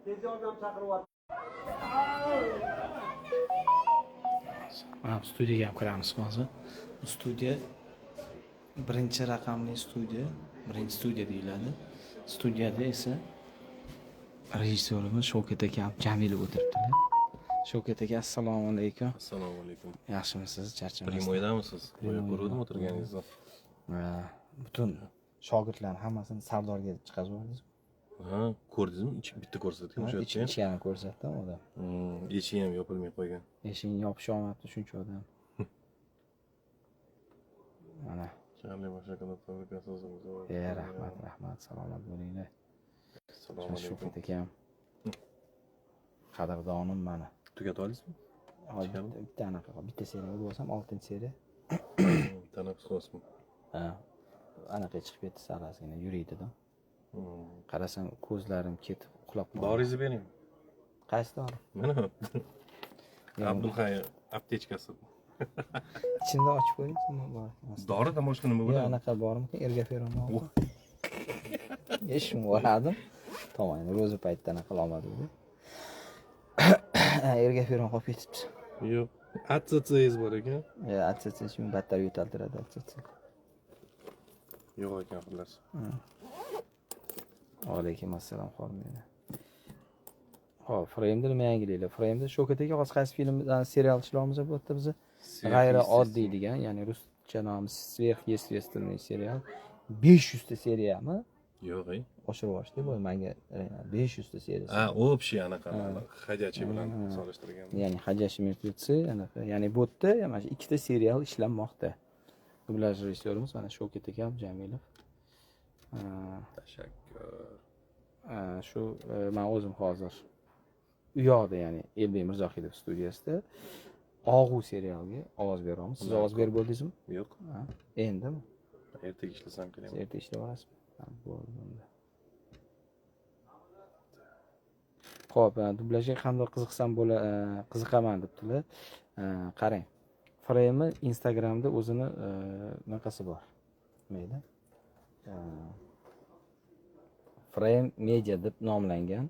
tez yordam chaqiryapti. Mana studiyaga ham kiramiz hozir. Bu studiya birinchi raqamli studiya, birinchi studiya deyiladi. Studiyada esa rejissyorimiz Shavkat akam Jamilov o'tiribdilar. Shavkat aka, assalomu alaykum. Assalomu alaykum. Yaxshimisiz? Charchamasizmi? Primoydamisiz? Boya ko'rdim o'tirganingizni. Butun shogirdlarni hammasini Sardorga chiqarib yubordingiz. Ha, ko'rdingizmi? Bitta ko'rsatdim o'sha yerda. Ichgarini ko'rsatdim odam. Eshigi ham yopilmay qo'ygan. Eshikni yopish olmabdi shuncha odam. Mana. Charlie Mashakana fabrikasi o'zimizda. Rahmat, salomat bo'linglar. Assalomu alaykum. Shavkat akam. Qadrdonim mana. Tugatib oldingizmi? Bitta anaqa, bitta seriya bo'lsam 6-seriya. Tanaffus qilasizmi? Ha. Anaqa chiqib ketdi sarasiga, yuriydi-da. Qarasam ko'zlarim ketib uxlab qoldi. Doringizni bering. Qaysi dori? Mana. Abdulhay aptechkasi. Ichini ochib qo'ying, nima bor? Dorida boshqa nima Yo'q, bo'ladi? anaqa bormi? Ergaferon. Eshim o'radim. To'g'ri, ro'za paytida anaqa qilolmadim. Ergaferon qolib ketibdi. Yo'q. ATC'ingiz bor ekan. ATC shuni battar yo'taltiradi ATC. Yo'q ekan xullas. Alaykum assalom xonimlar. Hop, Frame'da nima yangiliklar? Frame'da Shavkat aka hozir qaysi filmdan serial ishlarimiz bo'lyapti bizni? G'ayri oddiy degan, ya'ni ruscha nomi sverxъестественный serial. 500 ta seriyami? Yo'q, Oshirib yuborishdi, bu menga 500 ta seriya. Ha, общий anaqa Hajachi bilan solishtirgan. Ya'ni Hajachi Mirtitsi anaqa, ya'ni bu yerda mana shu ikkita serial ishlanmoqda. Dublyaj rejissyorimiz mana Shavkat akam Jamilov. Tashakkur. Shu men o'zim hozir u yoqda, ya'ni Elbek Mirzohidov studiyasida Og'u serialga ovoz beramiz. Siz ovoz berib bo'ldingizmi? Yo'q. Endimi? Ertaga ishlasam kerak. Erta ishlab olasizmi? Bo'ldi. Xo'p, dublyajga qanday qiziqaman debdilar. Qarang. Frame Instagramda o'zini naqasi bor. Nima edi? Frame Media deb nomlangan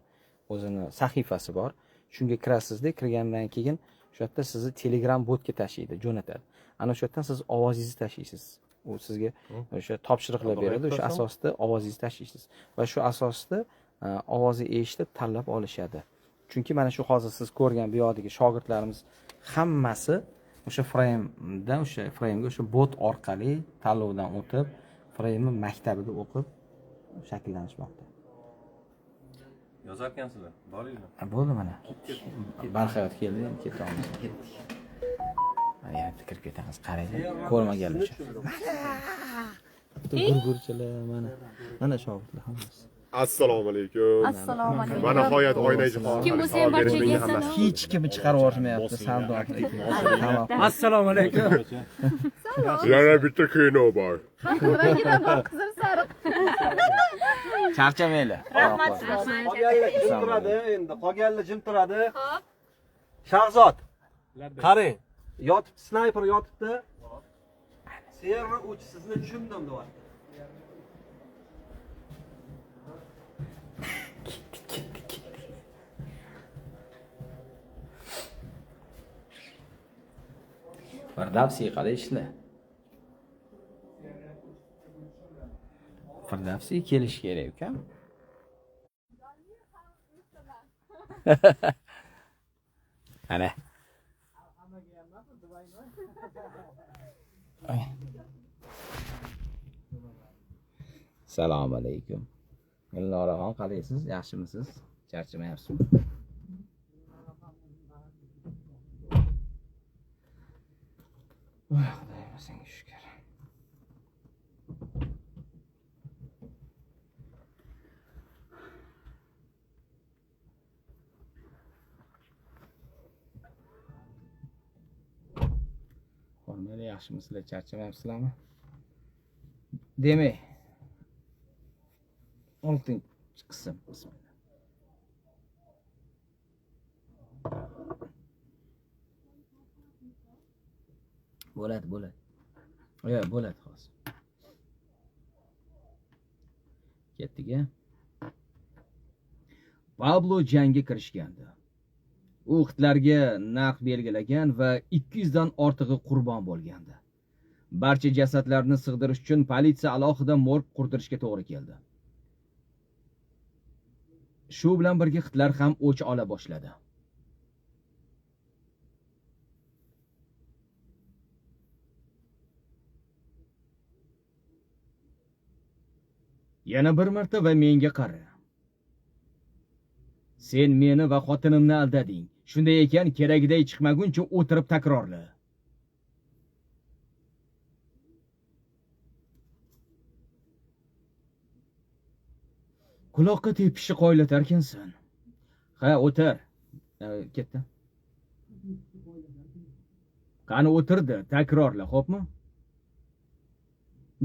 o'zini sahifasi bor. Shunga kirasizda, kirgandan keyin shu yerda sizni Telegram botga tashlaydi, jo'natadi. Ana shu yerdan siz ovozingizni tashlaysiz. U sizga o'sha topshiriqlar beradi, o'sha asosda ovozingizni tashlaysiz va shu asosda ovozni eshitib tanlab olishadi. Chunki mana shu hozir siz ko'rgan bu yoqdagi shogirdlarimiz hammasi o'sha Frame'da, o'sha Frame'ga o'sha bot orqali tanlovdan o'tib, Frame maktabida o'qib shakllanishmoqda. Yozarkansizlar, boringlar. Bo'ldi mana. Barhayot keldi, endi ketamiz. Mana yana kirib ketamiz, qarang. Ko'rmaganlar uchun. Gurgurchilar mana. Mana shogirdlar hammasi. Assalomu alaykum. Assalomu alaykum. Mana nihoyat oynachi Kim bo'lsa ham barchaga salom. Hech kimni chiqarib yubormayapti Sardor aka. Assalomu alaykum. Yana bitta kino bor. Qizil sariq. Charchamanglar. Rahmat. Qolganlar jim turadi endi. Qolganlar jim turadi. Xo'p. Shahzod. Qarang. Yotibdi, snayper yotibdi. Server uch sizni tushundim deyapti. Firdavsiy qarayishlar. Firdavsiy kelish kerak ukam. Ana. Assalomu alaykum. Gulnoraxon, qalaysiz? Yaxshimisiz? Charchamayapsizmi? Voy Xudoyim, senga shukr. Xonlar yaxshimisizlar? Charchamayapsizlarmi? Demak, 6-qism. Bismillah. Bo'ladi. Yo'q, bo'ladi hozir. Ketdik-a. Pablo jangga kirishgandi. U Xitlarga narx belgilagan va 200 dan ortig'i qurbon bo'lgandi. Barcha jasadlarni sig'dirish uchun politsiya alohida morg qurdirishga to'g'ri keldi. Shu bilan birga Hitler ham o'ch ola boshladi. Yana bir marta va menga qara. Sen meni va xotinimni aldading. Shunday ekan, keragiday chiqmaguncha o'tirib takrorla. Quloqqa tepishni qoylatarkansan. Ha, o'tir. Ketdi. Qani o'tirdi, takrorla, xo'pmi?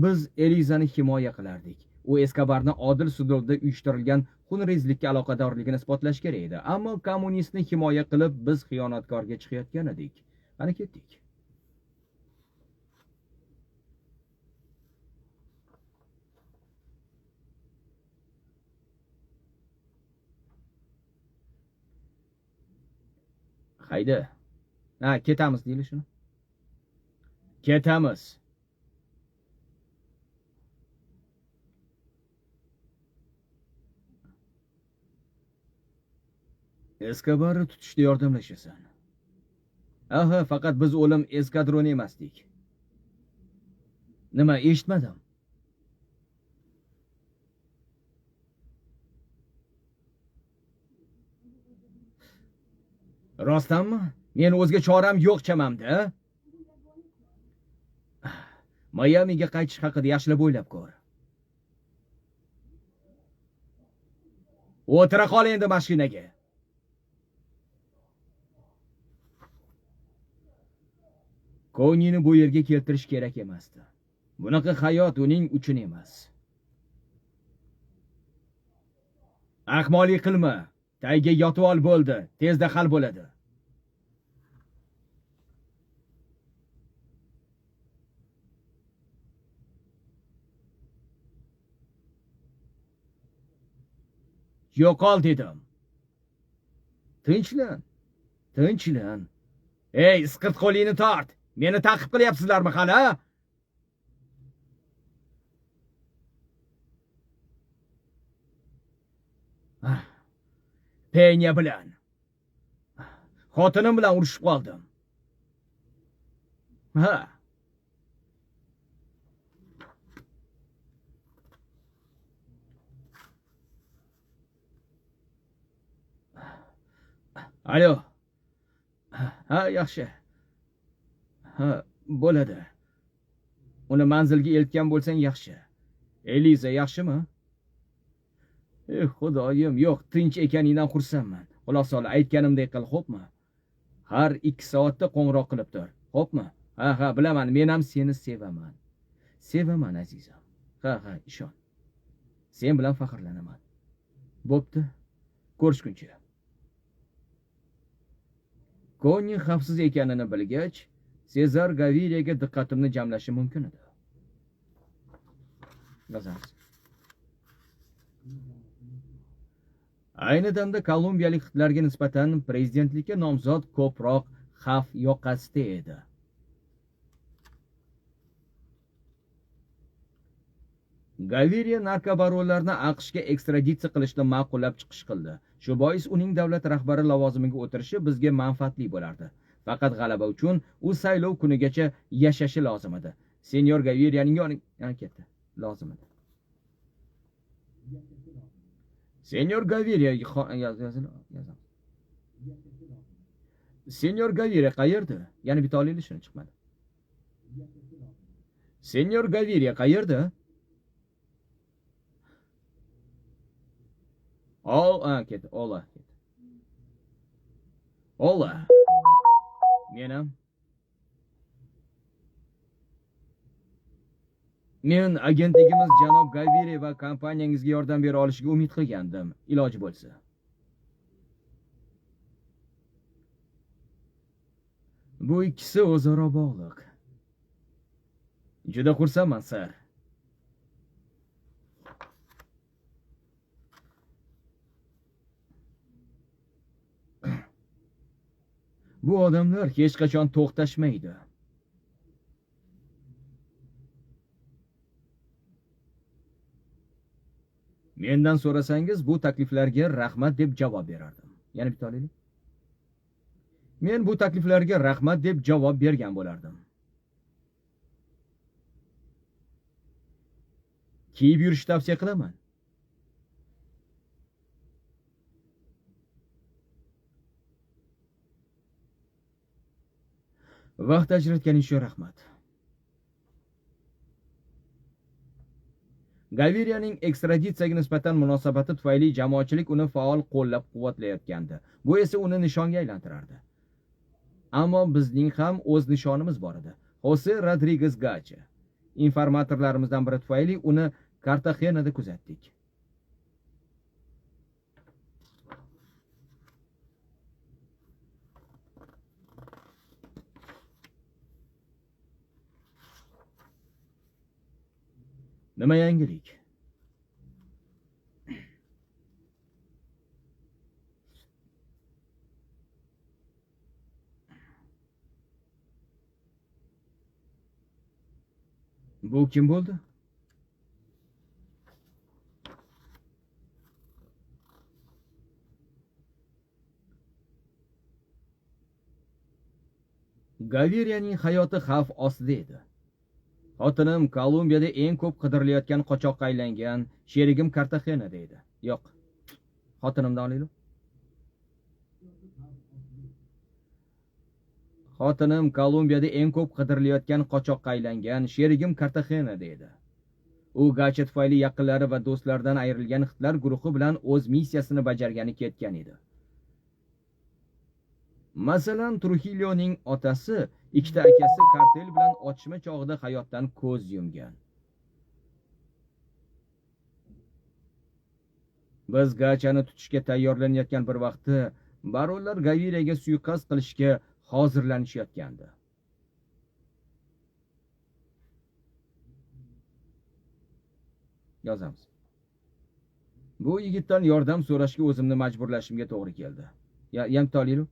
Biz Elizani himoya qilardik. U Eskobarni odil sudlovda uyushtirilgan xunrezlikka aloqadorligini isbotlash kerak edi. Ammo kommunistni himoya qilib biz xiyonatkorga chiqayotgan edik. Qani ketdik. Haydi. Ha, ketamiz deyli shuni. Ketamiz. Eskobarni tutishda yordamlashasan. Aha, faqat biz o'lim eskadroni emasdik. Nima, eshitmadim? Rostdanmi? Men o'zga choram yo'q chamamda. Mayamiga qaytish haqida yaxshilab o'ylab ko'r. O'tira qol endi mashinaga. Konini bu yerga keltirish kerak emasdi. Bunaqa hayot uning uchun emas. Ahmoqlik qilma. Tayga yotib ol bo'ldi. Tezda hal bo'ladi. Yo'qol dedim. Tinchlan. Tinchlan. Ey, isqirt qo'lingni tort. Meni ta'qib qilyapsizlarmi hali? Penya bilan. Xotinim bilan urushib qoldim. Ha. Alo. Ha, yaxshi. Ha, bo'ladi. Uni manzilga eltgan bo'lsang yaxshi. Eliza yaxshimi? Xudoyim, yo'q, tinch ekaningdan xursandman. Xulosa aytganimdek qil, xo'pmi? Har 2 soatda qo'ng'iroq qilib tur, xo'pmi? Ha, bilaman, men ham seni sevaman. Sevaman azizam. Ha, ishon. Sen bilan faxrlanaman. Bo'pti. Ko'rishguncha. Koni xavfsiz ekanini bilgach, Sezar Gaviriyaga diqqatimni jamlashim mumkin edi. Yozamiz. Ayni damda kolumbiyalik xitlarga nisbatan prezidentlikka nomzod ko'proq xavf yoqasida edi. Gaviriya narkobaronlarni AQShga ekstraditsiya qilishni ma'qullab chiqish qildi. Shu bois uning davlat rahbari lavozimiga o'tirishi bizga manfaatli bo'lardi. Faqat g'alaba uchun u saylov kunigacha yashashi lozim edi. Senyor Gaviriyaning yoniga ketdi. Lozim edi. Senyor Gaviriya yozamiz. Senyor Gaviriya qayerda? Yana bitta olaylik, shuni chiqmadi. Senyor Gaviriya qayerda? Ketdi. Ola. Ola. Men agentligimiz janob Gaviri va kompaniyangizga yordam bera olishiga umid qilgandim, iloji bo'lsa. Bu ikkisi o'zaro bog'liq. Juda xursandman, sir. Bu odamlar hech qachon to'xtashmaydi. Mendan so'rasangiz bu takliflarga rahmat deb javob berardim. Yana bitta olaylik. Men bu takliflarga rahmat deb javob bergan bo'lardim. Kiyib yurishni tavsiya qilaman. Vaqt ajratganing uchun rahmat. Gaviriyaning ekstraditsiyaga nisbatan munosabati tufayli jamoatchilik uni faol qo'llab-quvvatlayotgandi. Bu esa uni nishonga aylantirardi. Ammo bizning ham o'z nishonimiz bor edi. Jose Rodriguez Gacha. Informatorlarimizdan biri tufayli uni Kartagenada kuzatdik. Nima yangilik? Bu kim bo'ldi? Gaviriyaning hayoti xavf ostida edi. Xotinim Kolumbiyada eng ko'p qidirilayotgan qochoqqa aylangan, sherigim Kartagenada edi. Yo'q. Xotinimdan olaylik. Xotinim Kolumbiyada eng ko'p qidirilayotgan qochoqqa aylangan, sherigim Kartagenada edi. U Gacha tufayli yaqinlari va do'stlaridan ayrilgan xitlar guruhi bilan o'z missiyasini bajargani ketgan edi. Masalan, Trujilloning otasi, ikkita akasi kartel bilan otishma chog'ida hayotdan ko'z yumgan. Biz Gachani tutishga tayyorlanayotgan bir vaqtda baronlar Gaviriyaga suiqasd qilishga hozirlanishayotgandi. Yozamiz. Bu yigitdan yordam so'rashga o'zimni majburlashimga to'g'ri keldi. Yamtolilu.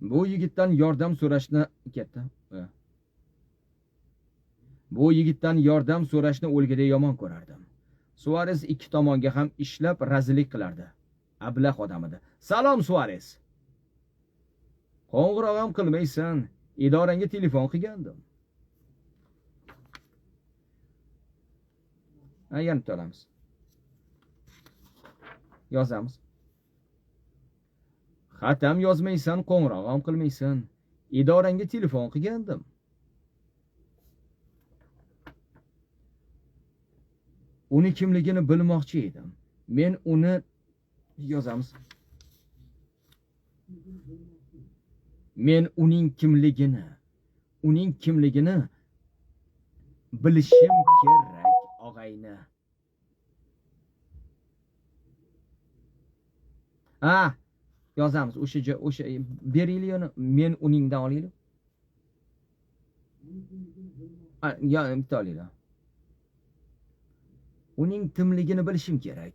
Bu yigitdan yordam so'rashni ketdi. Bu yigitdan yordam so'rashni o'lgida yomon ko'rardim. Suarez ikki tomonga ham ishlab razillik qilardi. Ablah odam edi. Salom Suarez. Qo'ng'iroq ham qilmaysan. Idorangga telefon qilgandim. Yana olamiz. Yozamiz. Xatam yozmaysan, qo'ng'iroq ham qilmaysan. Idorangga telefon qilgandim. Uni kimligini bilmoqchi edim. Men uni yozamiz. Men uning kimligini bilishim kerak, og'ayni. Yozamiz. O'sha beringlar, men uningdan olaylik. Bitta olaylik. Uning timligini bilishim kerak.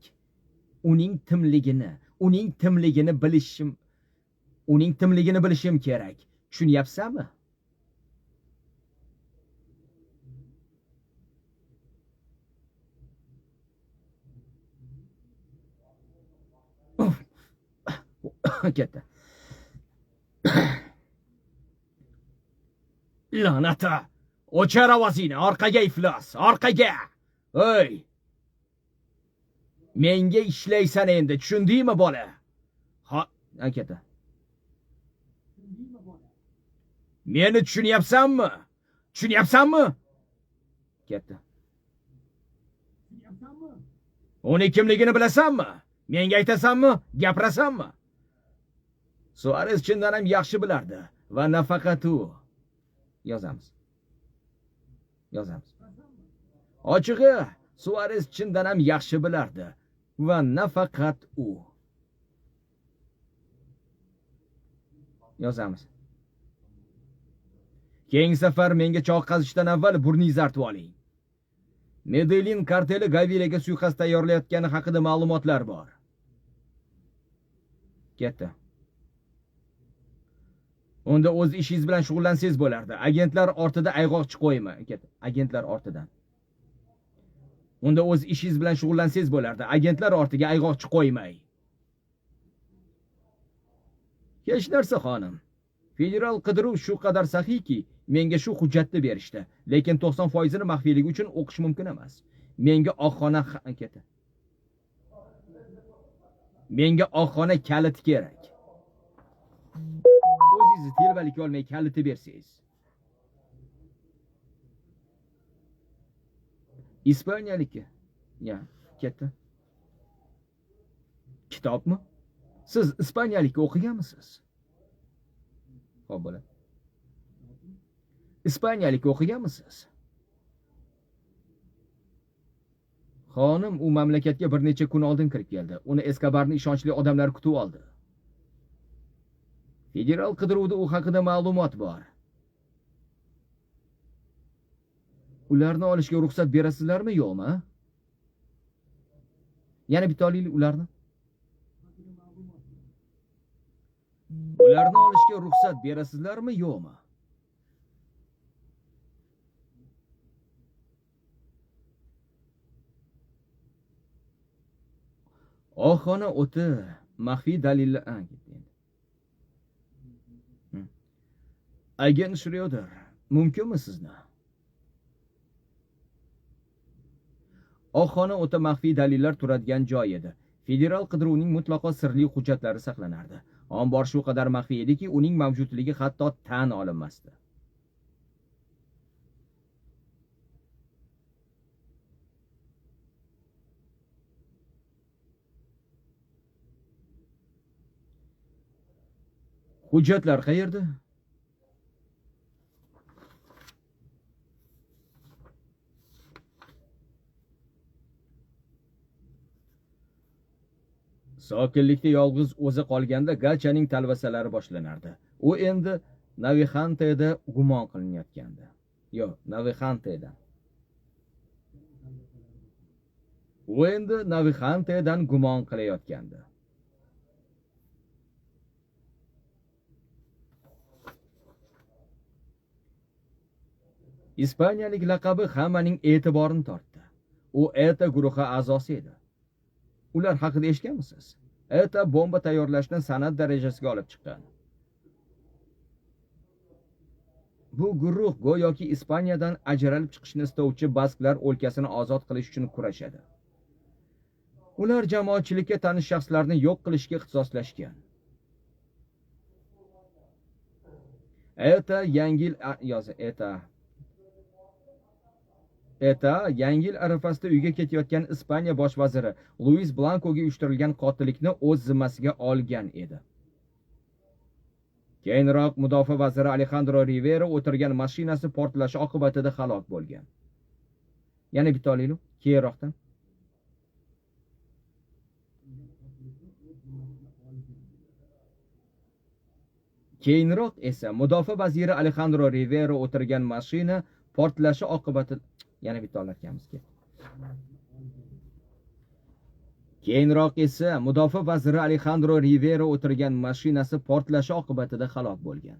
Uning timligini bilishim kerak. Tushunyapsanmi? Ketdi. La'nata! O'char ovozingni, orqaga iflos, orqaga! Ey! Menga ishlaysan endi, tushundingmi bola? Ketdi. Meni tushunyapsanmi? Ketdi. Uni kimligini bilasanmi? Menga aytasanmi? Gapirasanmi? Suarez chindan ham yaxshi bilardi va nafaqat u. Yozamiz. Ochig'i, Suarez chindan ham yaxshi bilardi va nafaqat u. Yozamiz. Keyingi safar menga choq qazishdan avval burningizni artib oling. Medellin karteli Gaviriyaga suiqasd tayyorlayotgani haqida ma'lumotlar bor. Ketdi. Unda o'z ishingiz bilan shug'ullansangiz bo'lardi. Agentlar ortida ayg'oqchi qo'yma. Agentlar ortidan. Unda o'z ishingiz bilan shug'ullansangiz bo'lardi. Agentlar ortiga ayg'oqchi qo'ymay. Hech narsa xonim. Federal qidiruv shu qadar saxiyki, menga shu hujjatni berishdi, lekin 90% maxfiylik uchun o'qish mumkin emas. Menga oqxona harakati. Menga oqxona kaliti kerak. O'zingizni telbalikka olmay kaliti bersangiz. Ispaniyalikka. Ya, katta. Kitobmi? Siz ispaniyalikka o'qiganmisiz? Xo'p bo'ladi. Ispaniyalikka o'qiganmisiz? Xonim u mamlakatga bir necha kun oldin kirib keldi. Uni Eskobarning ishonchli odamlari kutib oldi. Federal qidiruvda u haqida ma'lumot bor. Ularni olishga ruxsat berasizlarmi, yo'qmi? Yana bitta olaylik ularni. Ularni olishga ruxsat berasizlarmi, yo'qmi? Oqxona o'ti maxfiy dalillar Agent Shredder, mumkinmi sizni? Oqxona o'ta maxfiy dalillar turadigan joy edi. Federal qidiruvning mutlaqo sirli hujjatlari saqlanardi. Ombor shu qadar maxfiy ediki, uning mavjudligi hatto tan olinmasdi. Hujjatlar qayerda? Sokinlikda yolg'iz o'zi qolganda Galchaning talvasalari boshlanardi. U endi Navixanteda gumon qilinayotgandi. Yo'q, Navixantedan. U endi Navixantedan gumon qilayotgandi. Ispaniyalik laqabi hammaning e'tiborini tortdi. U ETA guruhi a'zosi edi. Ular haqida eshitganmisiz? ETA bomba tayyorlashni san'at darajasiga olib chiqqan. Bu guruh go'yoki Ispaniyadan ajralib chiqishni istovchi basklar o'lkasini ozod qilish uchun kurashadi. Ular jamoatchilikka tanish shaxslarni yo'q qilishga ixtisoslashgan. ETA Yangi yil arafasida uyga ketayotgan Ispaniya bosh vaziri Luis Blancoga uyushtirilgan qotillikni o'z zimmasiga olgan edi. Keyinroq mudofaa vaziri Alejandro Rivera o'tirgan mashinasi portlashi oqibatida halok bo'lgan. Yana bitta olaylik, keyinroqdan. Keyinroq esa mudofaa vaziri Alejandro Rivera o'tirgan mashina portlashi oqibatida yana bitta olarkanmiz. Keyinroq esa mudofaa vaziri Alejandro Rivera o'tirgan mashinasi portlashi oqibatida halok bo'lgan.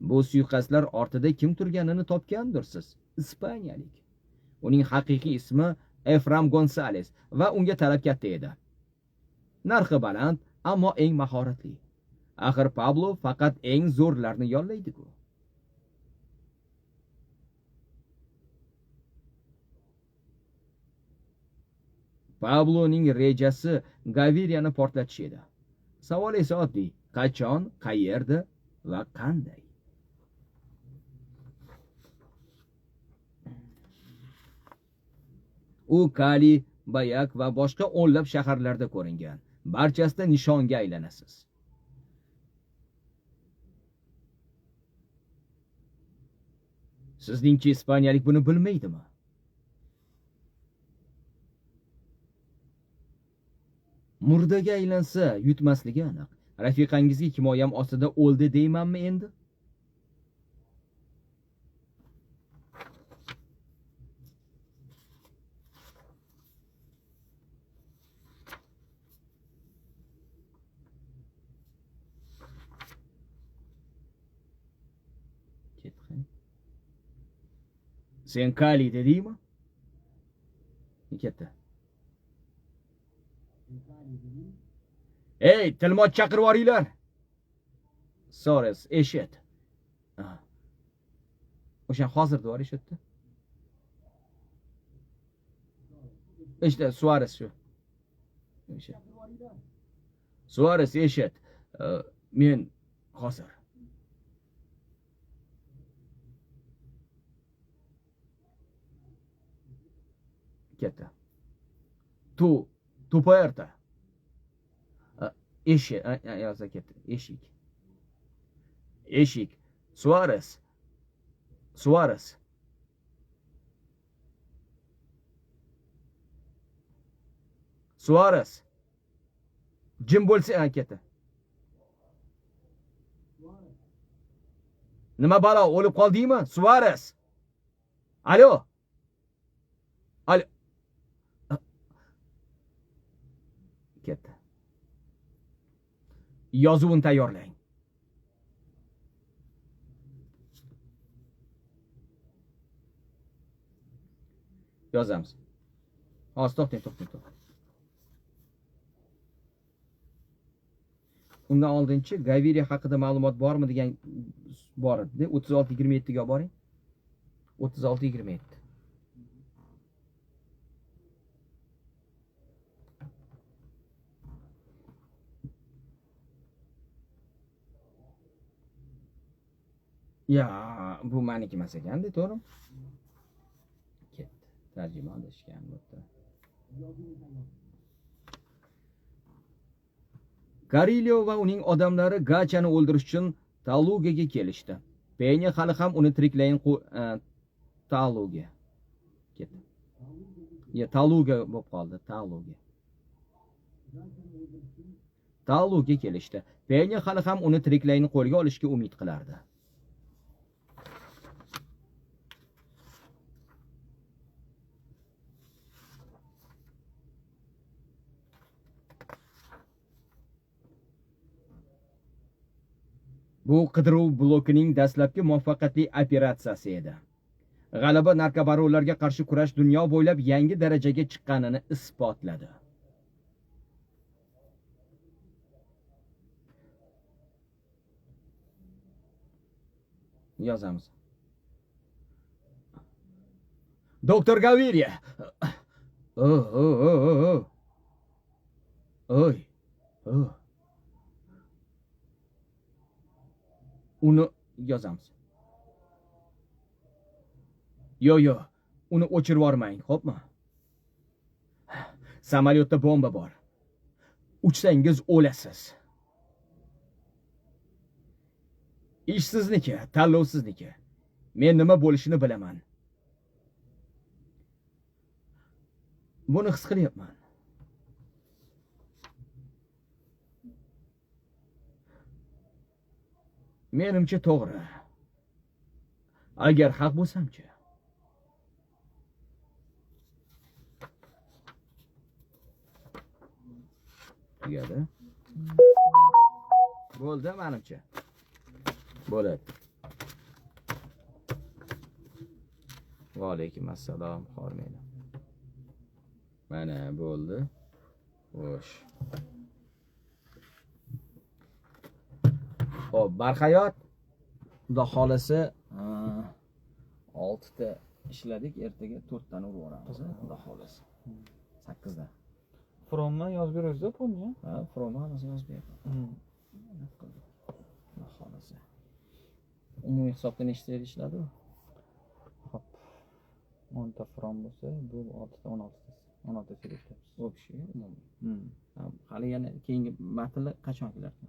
Bu suiqasdlar ortida kim turganini topgandirsiz? Ispaniyalik. Uning haqiqiy ismi Efram González va unga talab katta edi. Narxi baland, ammo eng mahoratli. Axir Pablo faqat eng zo'rlarni yollaydi-ku. Pabloning rejasi Gaviriyani portlatish edi. Savol esa oddiy: qachon, qayerda va qanday? U Kali, Bayak va boshqa o'nlab shaharlarda ko'ringan. Barchasida nishonga aylanasiz. Sizningcha ispaniyalik buni bilmaydimi? Murdaga aylansa yutmasligi aniq. Rafiqangizga himoyam ostida o'ldi deymanmi endi? Sen Kali dedingmi? Ketdi. Ey, tilmoch chaqirib yuboringlar. Suarez, eshit. O'sha hozir dor eshitdi. İşte Suarez şu. Suarez eshit. Men hozir. Ketdi. Tu puerta. Eshik, yozsa ketdi. Eshik. Eshik. Suarez. Suarez. Suarez. Jim bo'lsa, ketdi. Nima balo, o'lib qoldingmi? Suarez. Alo. Alo. Ketdi. Yozuvini tayyorlang. Yozamiz. Hozir to'xtang. Undan oldinchi Gaviria haqida ma'lumot bormi degan bor edi. 36-27 ga boring. 36-27. Ya, bu meniki emas ekanda, to'g'rimi? Ketdi. Tarjima qilishgan bo'pti. Karilio va uning odamlari Gachani o'ldirish uchun Talugaga kelishdi. Penya hali ham uni tiriklayin Taluga. Ketdi. Ya, Taluga bo'lib qoldi, Taluga kelishdi. Penya hali ham uni tiriklayin qo'lga olishga umid qilardi. Bu qidiruv blokining dastlabki muvaffaqiyatli operatsiyasi edi. G'alaba narkobaronlarga qarshi kurash dunyo bo'ylab yangi darajaga chiqqanini isbotladi. Yozamiz. Doktor Gaviria. Oy. Uni yozamiz. Yo, uni o'chirib yormang, xo'pmi? Samolyotda bomba bor. Uchsangiz o'lasiz. Ishsizniki, tanlovsizniki. Men nima bo'lishini bilaman. Buni his qilyapman. Menimcha to'g'ri. Agar haq bo'lsam-chi. Tugadi. Bo'ldi menimcha. Bo'ladi. Va alaykum assalom, xormaydi. Mana bo'ldi. Xo'sh. Xo'p, barhayot. Xudo xolasa 6 ta ishladik, ertaga 4 tani urib olamiz, xudo xolasa. 8 dan. Fromni yozib berasiz-da, pulni? Ha, fromni hammasi yozib berdim. Xudo xolasa. Umumiy hisobda nechta ishladi? Hop. 10 ta from bo'lsa, bu 6 ta 16 ta. 16 ta ishlayapmiz. O'pishi umumiy. Hali yana keyingi matnlar qachon kelardi?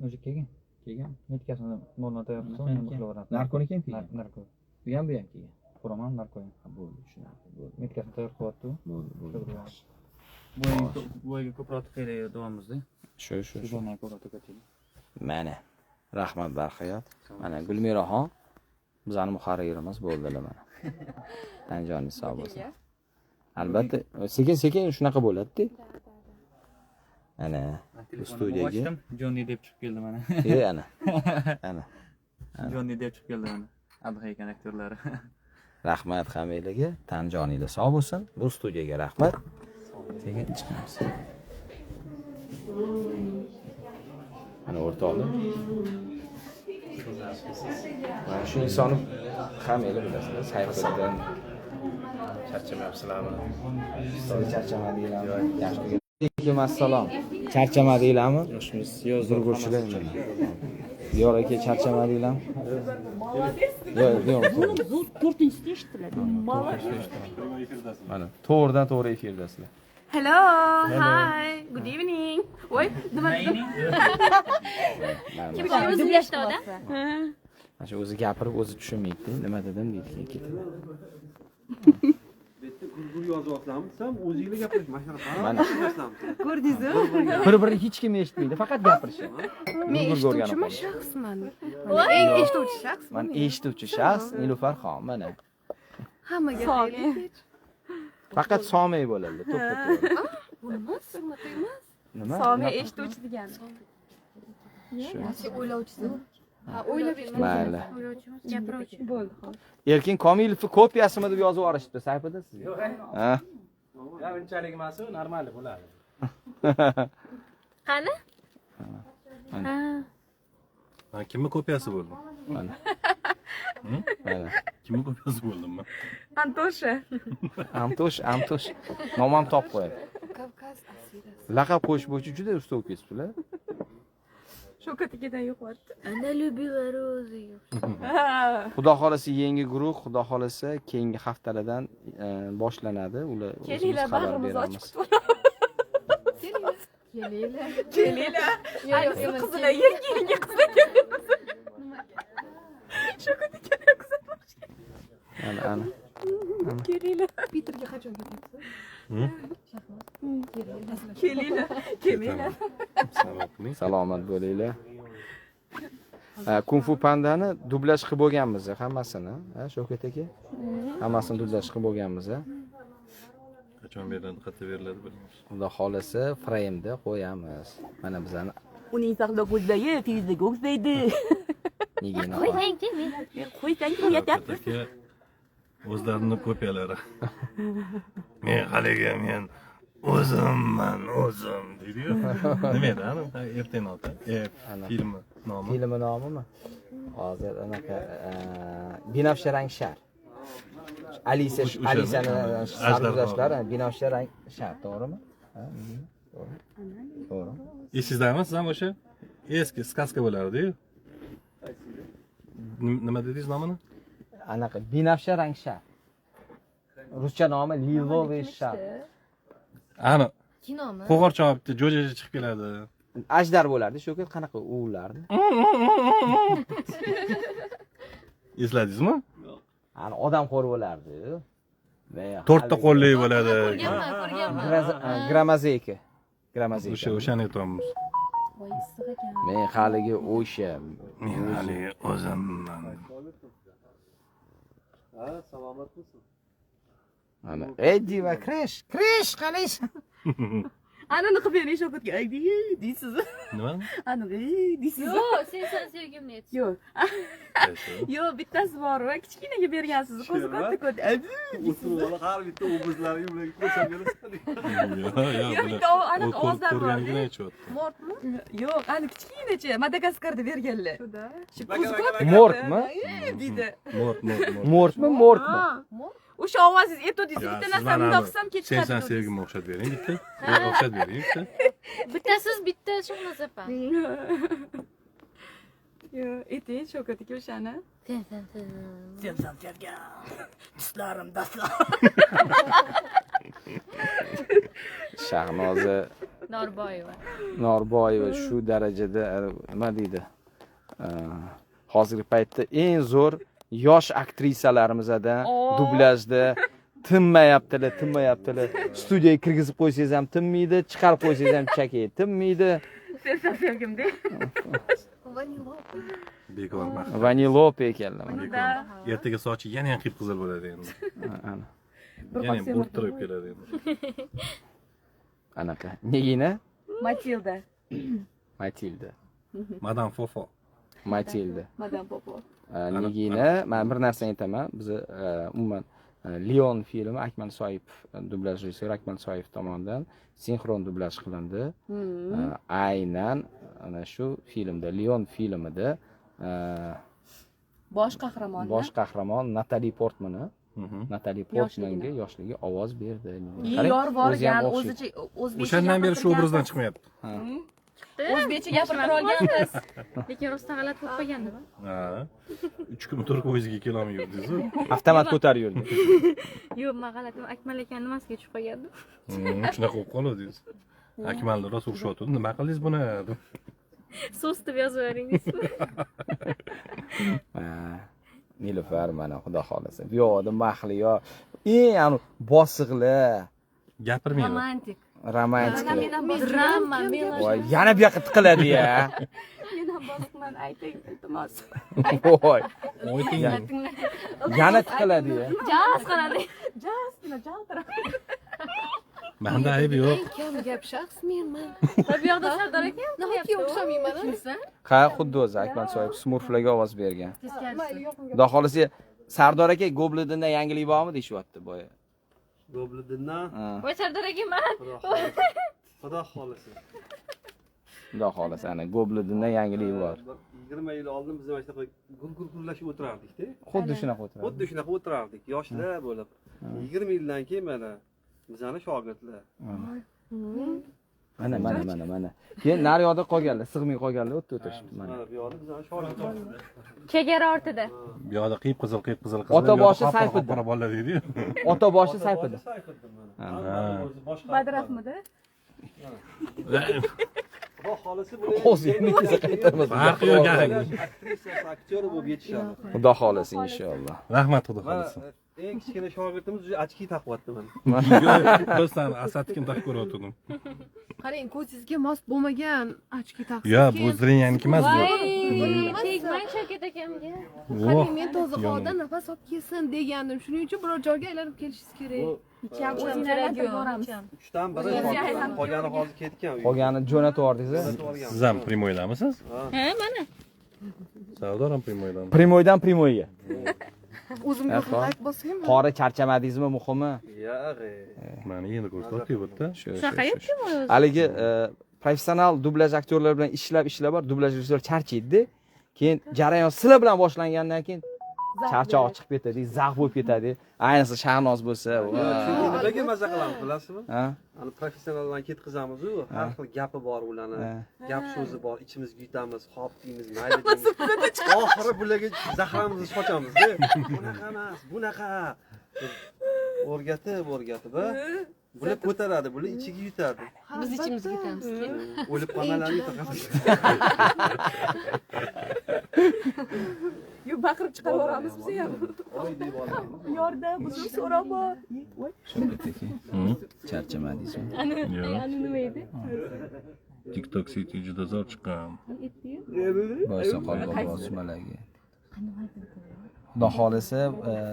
O'zi kelgan. Metkasini moldan tayyor qilib, men qilaveramiz. Narkoniki ham kelgan. Narko. Bu ham kelgan. Furoman narko. Bo'ldi, tushunarli. Bo'ldi. Metkasini tayyor qilyapti. Bo'ldi. Bo'yiga ko'proq qilaylik davomimizda. Shu. Bo'lmay ko'proq to'kataylik. Mana. Rahmat barhayot. Mana Gulmiraxon bizning muharririmiz bo'ldilar mana. Tanjoningiz sog' bo'lsin. Albatta, sekin shunaqa bo'ladi-da. Ana, studiyaga Jonni deb chiqib keldi mana. ana. Jonni deb chiqib keldi mana. Abhay aktyorlari. Rahmat hammalarga, tan joningiz sog' bo'lsin. Bu studiyaga rahmat. Keyin chiqamiz. Mana o'rtoqlar. Mana shu insonni hammalar bilasizlar, sayfidan Charchamayapsizlarmi? charchamadinglarmi? Yaxshi. Alaykum assalom. Charchamadinglarmi? Yozdirguvchilar. Diyor aka charchamadinglarmi? Yo'q. To'rtinchisi eshitiladi. Mana to'g'ridan to'g'ri efirdasizlar. Hello, hi, good evening. Voy, nima dedim? Kim o'zi eshitadi? Mana shu o'zi gapirib o'zi tushunmaydi. Nima dedim deydi keyin ketadi. Bitta gurgur yozyapsizlarmi desam, o'zingizlar gapirish mashina Mana. Ko'rdingizmi? Bir-birini hech kim eshitmaydi, faqat gapirishi. Men eshituvchi shaxsman. Eng eshituvchi shaxs. Men eshituvchi shaxs Nilufar mana. Hammaga xayr. Faqat Somiy bo'ladi, to'ppa-to'g'ri. Bu nima? Sig'matli emas. Nima? Somiy eshituvchi degani. Sen o'ylovchisiz. Ha, o'ylab eshituvchi. Mayli. Gapiruvchi. Bo'ldi, xo'p. Erkin Komilovning kopiyasimi deb yozib yuborishibdi sayfida sizga. Ha. Ya unchalik emas, normal bo'ladi. Qani? Ha, kimning kopiyasi bo'ldi? Mana. Kimning kopiyasi bo'ldim men? Antosha. Antosh. Nomam topib qo'yadi. Kavkaz asirasi. Laqab qo'yish bo'yicha juda usta o'qiysiz-lar. Shokatikidan yuqordi. Ana любила розы. Xudo xolasa yangi guruh, xudo xolasa keyingi haftalardan boshlanadi. Ular Kelinglar, bag'rimizni ochib kutib Kelinglar. Ayniqsa qizlar yerga qizlar keladi. Shokatikidan kuzatmoqchi. Ana. Kelinglar. Peterga qachon ketyapsiz? Kelinglar. Salomat bo'linglar. Kung Fu Pandani dublyaj qilib bo'lganmiz hammasini, Shavkat aka. Hammasini dublyaj qilib bo'lganmiz. Qachon beriladi, qayerda beriladi bilmaymiz. Xudo xolasa frame'da qo'yamiz. Mana bizani Uning saqda ko'zlagi tezlik o'xshaydi. nega Qo'ysang qo'yatyapti. Aka o'zlarining kopiyalari. Men haliga men o'zim deydi-yu. Nima edi ana? Ertanota. Filmi nomi. Filmi nomimi? Hozir anaqa Binafsha rang shar. Alisani sarguzashtlari Binafsha rang shar, to'g'rimi? To'g'ri. Esizdami siz ham o'sha eski сказка bo'lardi-yu. Nima dedingiz nomini? Anaqa Binafsha rang shar. Ruscha nomi Lilovый shar. Ana Kinomi? qo'g'irchoq bitta jo'jaja chiqib keladi. Ajdar bo'lardi, shu ket qanaqa o'g'illarni. Esladingizmi? Ana odamxo'r bo'lardi. To'rtta qo'lli bo'ladi. Ko'rganman. Gramazeyka. O'shani aytamiz. Voy issiq ekan. Men haligi o'sha. Men hali o'zimman. Ha, salomat bo'lsin. Ana Eddie va Krish qalaysan? Anani qilib bering Shavkatga. Aydi deysiz. Nima? Ani deysiz. Yo'q, sen sevgimni ayt. Yo'q. Yo'q, bittasi bor va kichkinaga bergansiz. Ko'zi katta. O'sib bola har bitta o'g'izlari bilan ko'rsatgansan. Yo'q, bitta aniq ovozlar bor. Ko'rganligini aytyapti. Mortmi? Yo'q, ani kichkinacha Madagaskarda berganlar. Mortmi? Deydi. Mortmi? O'sha ovozingiz aytdingiz, bitta narsani bundoq qilsam Sen kechqurun. sevgimga o'xshat bering bitta. O'xshat bering bitta. Bittasiz bitta Shohnaz opa. Yo'q, ayting Shavkatga o'shani. Sen. Tislarim dastlab. Shahnoza Norboyeva shu darajada nima deydi? Hozirgi paytda eng zo'r yosh aktrisalarimizdan dublyajda tinmayaptilar. Studiyaga kirgizib qo'ysangiz ham tinmaydi, chiqarib qo'ysangiz ham chakay tinmaydi. Sen sevgimda. Bekor maqta. Vanilop ekanlar. Ertaga sochi yana ham qip-qizil bo'ladi endi. Ana. Yana ham bo'rttirib keladi endi. Anaqa. Nigina? Matilda. Matilda. Madam Fofo. Matilda. Madam Popo. Ligini men bir narsani aytaman. Biz umuman Leon filmi Akmal Soyib dublyaj rejissyori Akmal Soyib tomonidan sinxron dublyaj qilindi. Aynan ana shu filmda Leon filmida Bosh qahramon. bosh qahramon Natali Portmani Natali Portmanga yoshligiga ovoz berdi. Yor borgan, ham o'zicha o'zbekcha. O'shandan beri shu obrazdan chiqmayapti. O'zbekcha gapirib olgansiz. Lekin rostdan g'alati bo'lib qolgandimi? Ha. 3 kun turk o'ziga kelolmay yurdingiz-ku. avtomat ko'tarib yurdi. Yo'q, men g'alati Akmal aka nimasiga tushib qolgandim. Shunaqa bo'lib qoluvdingiz. Akmalni rosa urishyapti. Nima qildingiz buni? deb. So'z deb yozaveringiz. Nilufar mana xudo xolasa. Bu yoqda Mahliyo eng anu bosiqli, Gapirmaydi. Romantik. romantik. Drama, Voy, yana bu yoqqa tiqiladi-ya. Men ham bosiqman, ayting, iltimos. Voy, Oyting. yana tiqiladi-ya. Jaz qiladi. Jazgina jaltirab. Menda ayb yo'q. Kim gap shaxs menman. Bu yoqda Sardor aka ham Nahotki o'xshamayman? Kimsan? Ha, xuddi o'zi Akmal Soyib Smurflarga ovoz bergan. teskarisi. Xudo xolasa Sardor aka Goblidinda yangilik bormi deyapti boya. Goblidindan Voy Sardor aka men. Xudo xolasa. Xudo xolasa ana Goblidinda yangilik bor. 20 yil oldin biz mana shunaqa gurgurlashib o'tirardik-da. Xuddi shunaqa o'tiradi. Xuddi shunaqa o'tirardik, yoshlar bo'lib. 20 yildan keyin mana bizani shogirdlar. Mana. Keyin nari yoqda qolganlar, sig'may qolganlar o'tirishibdi mana. Mana bu yoqda bizani shogirdlar. Chegara ortida. Bu yoqda qiyib-qizil qizlar. Ota boshi Sayfiddin. Qora bolalar deydi-yu. Ota boshi Sayfiddin. Badrahmidi? Xudo xolasa O'zingizni qaytarmas. Farqi yo'q gaping. Aktrisa, aktyori bo'lib yetishadi. Xudo xolasa inshaalloh. Rahmat xudo xolasa. Eng kichkina shogirdimiz ochki taqyapti mana. Do'stlar, Asadnikini taqib ko'rayotgandim. Qarang, ko'zingizga mos bo'lmagan ochki taqsiz. Yo, bu zrenyaniki emas bu. Tegmang Shavkat akamga. Qarang, men toza holda nafas olib kelsin degandim. Shuning uchun biror joyga aylanib kelishingiz kerak. O'zingizlarga boramiz. 3dan biri shogird, qolgani hozir ketgan. Qolgani jo'natib yubordingiz. Siz ham primoydamisiz? Ha, mana. Sardor ham primoydami? Primoydan primoyga. O'zimga like bosaymi? Qori charchamadingizmi muhimi? Yo'q. Mana endi ko'rsatyapti bu yerda. Shaqayaptimi? Haligi professional dublyaj aktyorlar bilan ishlab bor, dublyaj rejissyor charchaydi. Keyin jarayon sizlar bilan boshlangandan keyin charchoq chiqib ketadi, zavq bo'lib ketadi. Ayniqsa Shahnoz bo'lsa, Chunki nimaga maza qilamiz bilasizmi? ha? Ani professionallarni ketkazamiz-ku, har xil gapi bor ularni. Gap so'zi bor, ichimizga yutamiz, xo'p deymiz, mayli deymiz. Oxiri bularga zahramizni sochamiz-da. Bunaqa emas, bunaqa. O'rgatib, bular ko'taradi, bular ichiga yutadi. Biz ichimizga yutamiz. O'lib qolmalarni yutamiz. Yo, baqirib chiqarib yuboramiz biz ham. Oy deb oladi. Yordam, bizni so'rab bor. Charchamadingizmi? Ani nima edi? TikTok siti juda zo'r chiqqan. Boysa qolgan sumalagi. Xudo xolasa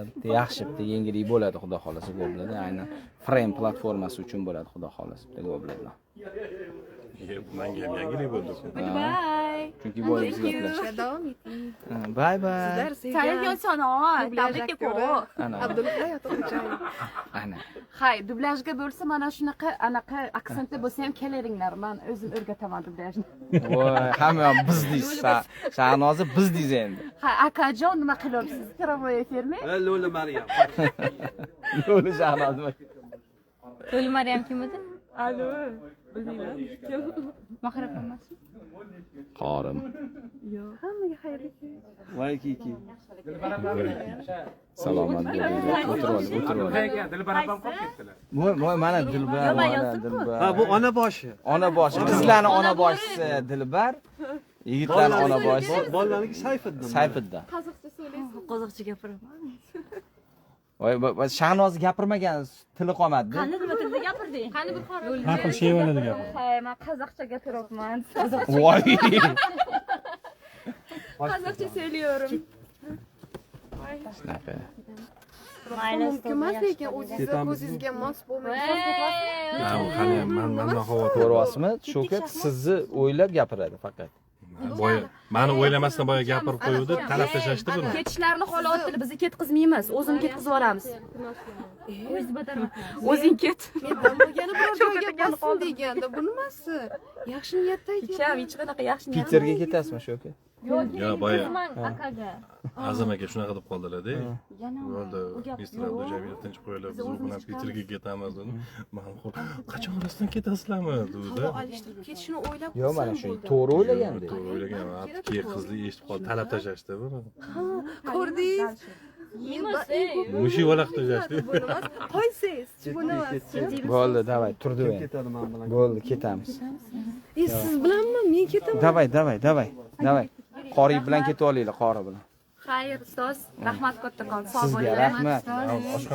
bitta yaxshi bitta yengillik bo'ladi, xudo xolasa Goblida. Aynan Frame platformasi uchun bo'ladi, xudo xolasa bitta Goblida. Menga ham yangilik bo'ldi. Bye. Chunki bo'yimiz gaplashdik. Davom eting. Bye bye. Sayar yo'sanoat, tabrikka qo'y. Ana. Abdulla Yotoqchayev. Ana. Hay, dublyajga bo'lsa mana shunaqa anaqa aksentda bo'lsa ham kelaringlar. Men o'zim o'rgataman dublyajni. Voy, hamma biz deysiz. Shahnozi biz deysiz endi. Ha, akajon nima qilyapsiz? Pravoy efirmi? Lo'li Maryam. Lo'li Shahnozi. Lo'li Maryam kim edi? Alo. Bilmayman. Kim? Mahram emasmi? Qorim. Yo'q, hammaga xayrli kun. Voy kiki. Salomat bo'ling. O'tirib oling. Voy, mana Dilbar, mana Dilbar. Ha, bu ona boshi. Ona boshi. Qizlarning ona boshisi Dilbar. Yigitlarning ona boshisi Bolalarniki Sayfiddin. Sayfiddin. Qozoqcha so'raysiz. Qozoqcha gapiraman. Voy, Shahnoz gapirmagan, tili qolmadi. Qani nima tilda gapirding? Qani bir qora. Har xil shevalarda gapir. Hay, men qozoqcha gapiryapman. Voy. Qozoqcha söylüyorum. Shunaqa. Mumkin emas lekin o'zingizga mos bo'lmaydi. Ha, qani men xavotir. Ko'ryapsizmi? Shokat sizni o'ylab gapiradi faqat. boya mani o'ylamasdan boya gapirib qo'yuvdi, talab tashlashdi buni. Ketishlarini xolayotdi, bizni ketkizmaymiz, o'zini ketkizib yuboramiz. O'zi badarman. O'zing ket. Mendan bo'lgani biror joyga bossin deganda bu nimasi? Yaxshi niyatda aytyapman. Icham hech qanaqa yaxshi niyat. Piterga ketasizmi shu aka? Yo, boya akaga. Azam aka shunaqa deb qoldilar-da. Bo'ldi, Mistralda Jamila tinch qo'ylar, biz u bilan Piterga ketamiz dedi. Men qachon rostdan ketasizlarmi dedi. Alishtirib ketishini o'ylab Yo'q, mana shu to'g'ri o'ylaganda. To'g'ri o'ylaganman. Keyin qizli eshitib qoldi, talab tashlashdi buni. ko'rdingiz? Mushi valaq tashlashdi. Qo'ysangiz, bu nimasi? Bo'ldi, davay, turdi endi. ketadi men bilan. Bo'ldi, ketamiz. Siz bilanmi? Men ketaman. Davay. Qori bilan ketib olinglar, qori bilan. Xayr, ustoz. Rahmat kattakon. Sog' Sizga bo'linglar. rahmat.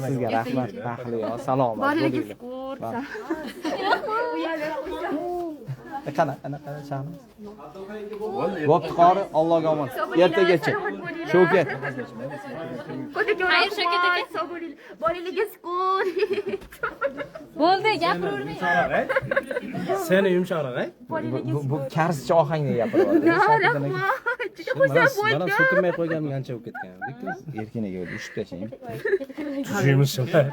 Sizga rahmat. Baxtli yo, salomat Bolalarga bo'linglar. shukur. Qana chaqamiz. Bo'pti qori, Allohga omon. Ertagacha. Shu ket. Xayr, Shavkat aka. Sog' bo'linglar. Bolalarga shukur. Bo'ldi, gapiravermang. Seni yumshoqroq, ay? Bu karscha ohangda gapiryapti. Mana so'tirmay qo'yganim ancha bo'lib ketgan. Erkinaga ushib tashlang. Tushimiz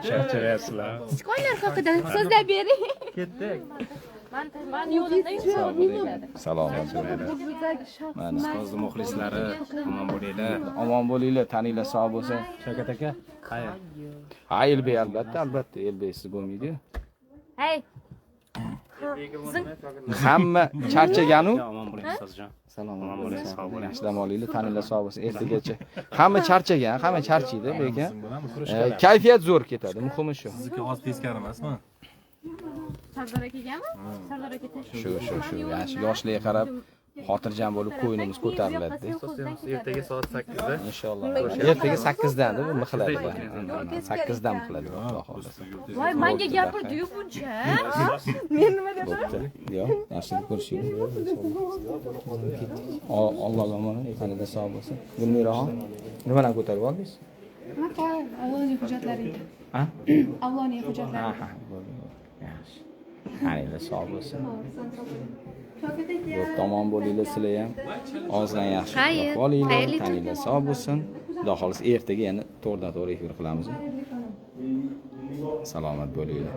charchayapsizlar. Sichqonlar haqida so'zlab bering. Ketdik. Men yo'limda Salomat bo'linglar. Mana Ustozni muxlislari omon bo'linglar. omon bo'linglar, taninglar sog' bo'lsin. Shavkat aka, qayer? Ha, Elbek albatta, Elbeksiz bo'lmaydi. Hey, Hamma charchaganu. Omon bo'ling ustozjon. Salomat bo'ling, sog' bo'ling. Yaxshi dam olinglar, taninglar sog' bo'lsin. Ertagacha. Hamma charchagan, hamma charchiydi, lekin kayfiyat zo'r ketadi. Muhimi shu. Sizniki oz teskari emasmi? Sardor akagami? Sardor aka Shu. Yaxshi yoshlarga qarab xotirjam bo'lib qo'ynimiz ko'tariladi. Ertaga soat 8 da. Inshaalloh. Ertaga 8dan bu mixladi. 8dan mixladi, Xudo xohlasa. voy menga gapirdi-yu buncha. Bo'pti. Yo'q, yaxshi ko'rishing. Alloh omon, tanida sog' bo'lsin. Gulmiraxon, nimadan ko'tarib oldingiz? Avloniy hujjatlaringni. Ha? Avloniy hujjatlar. Aha, bo'ldi. Yaxshi. Tanida sog' bo'lsin. Bo'p, tomon bo'linglar sizlar ham. Ozdan yaxshi Xayr, uxlab olinglar, xayrli tun. taninglar sog' bo'lsin. Xudo xohlasa ertaga yana to'g'ridan-to'g'ri efir qilamiz. Salomat bo'linglar.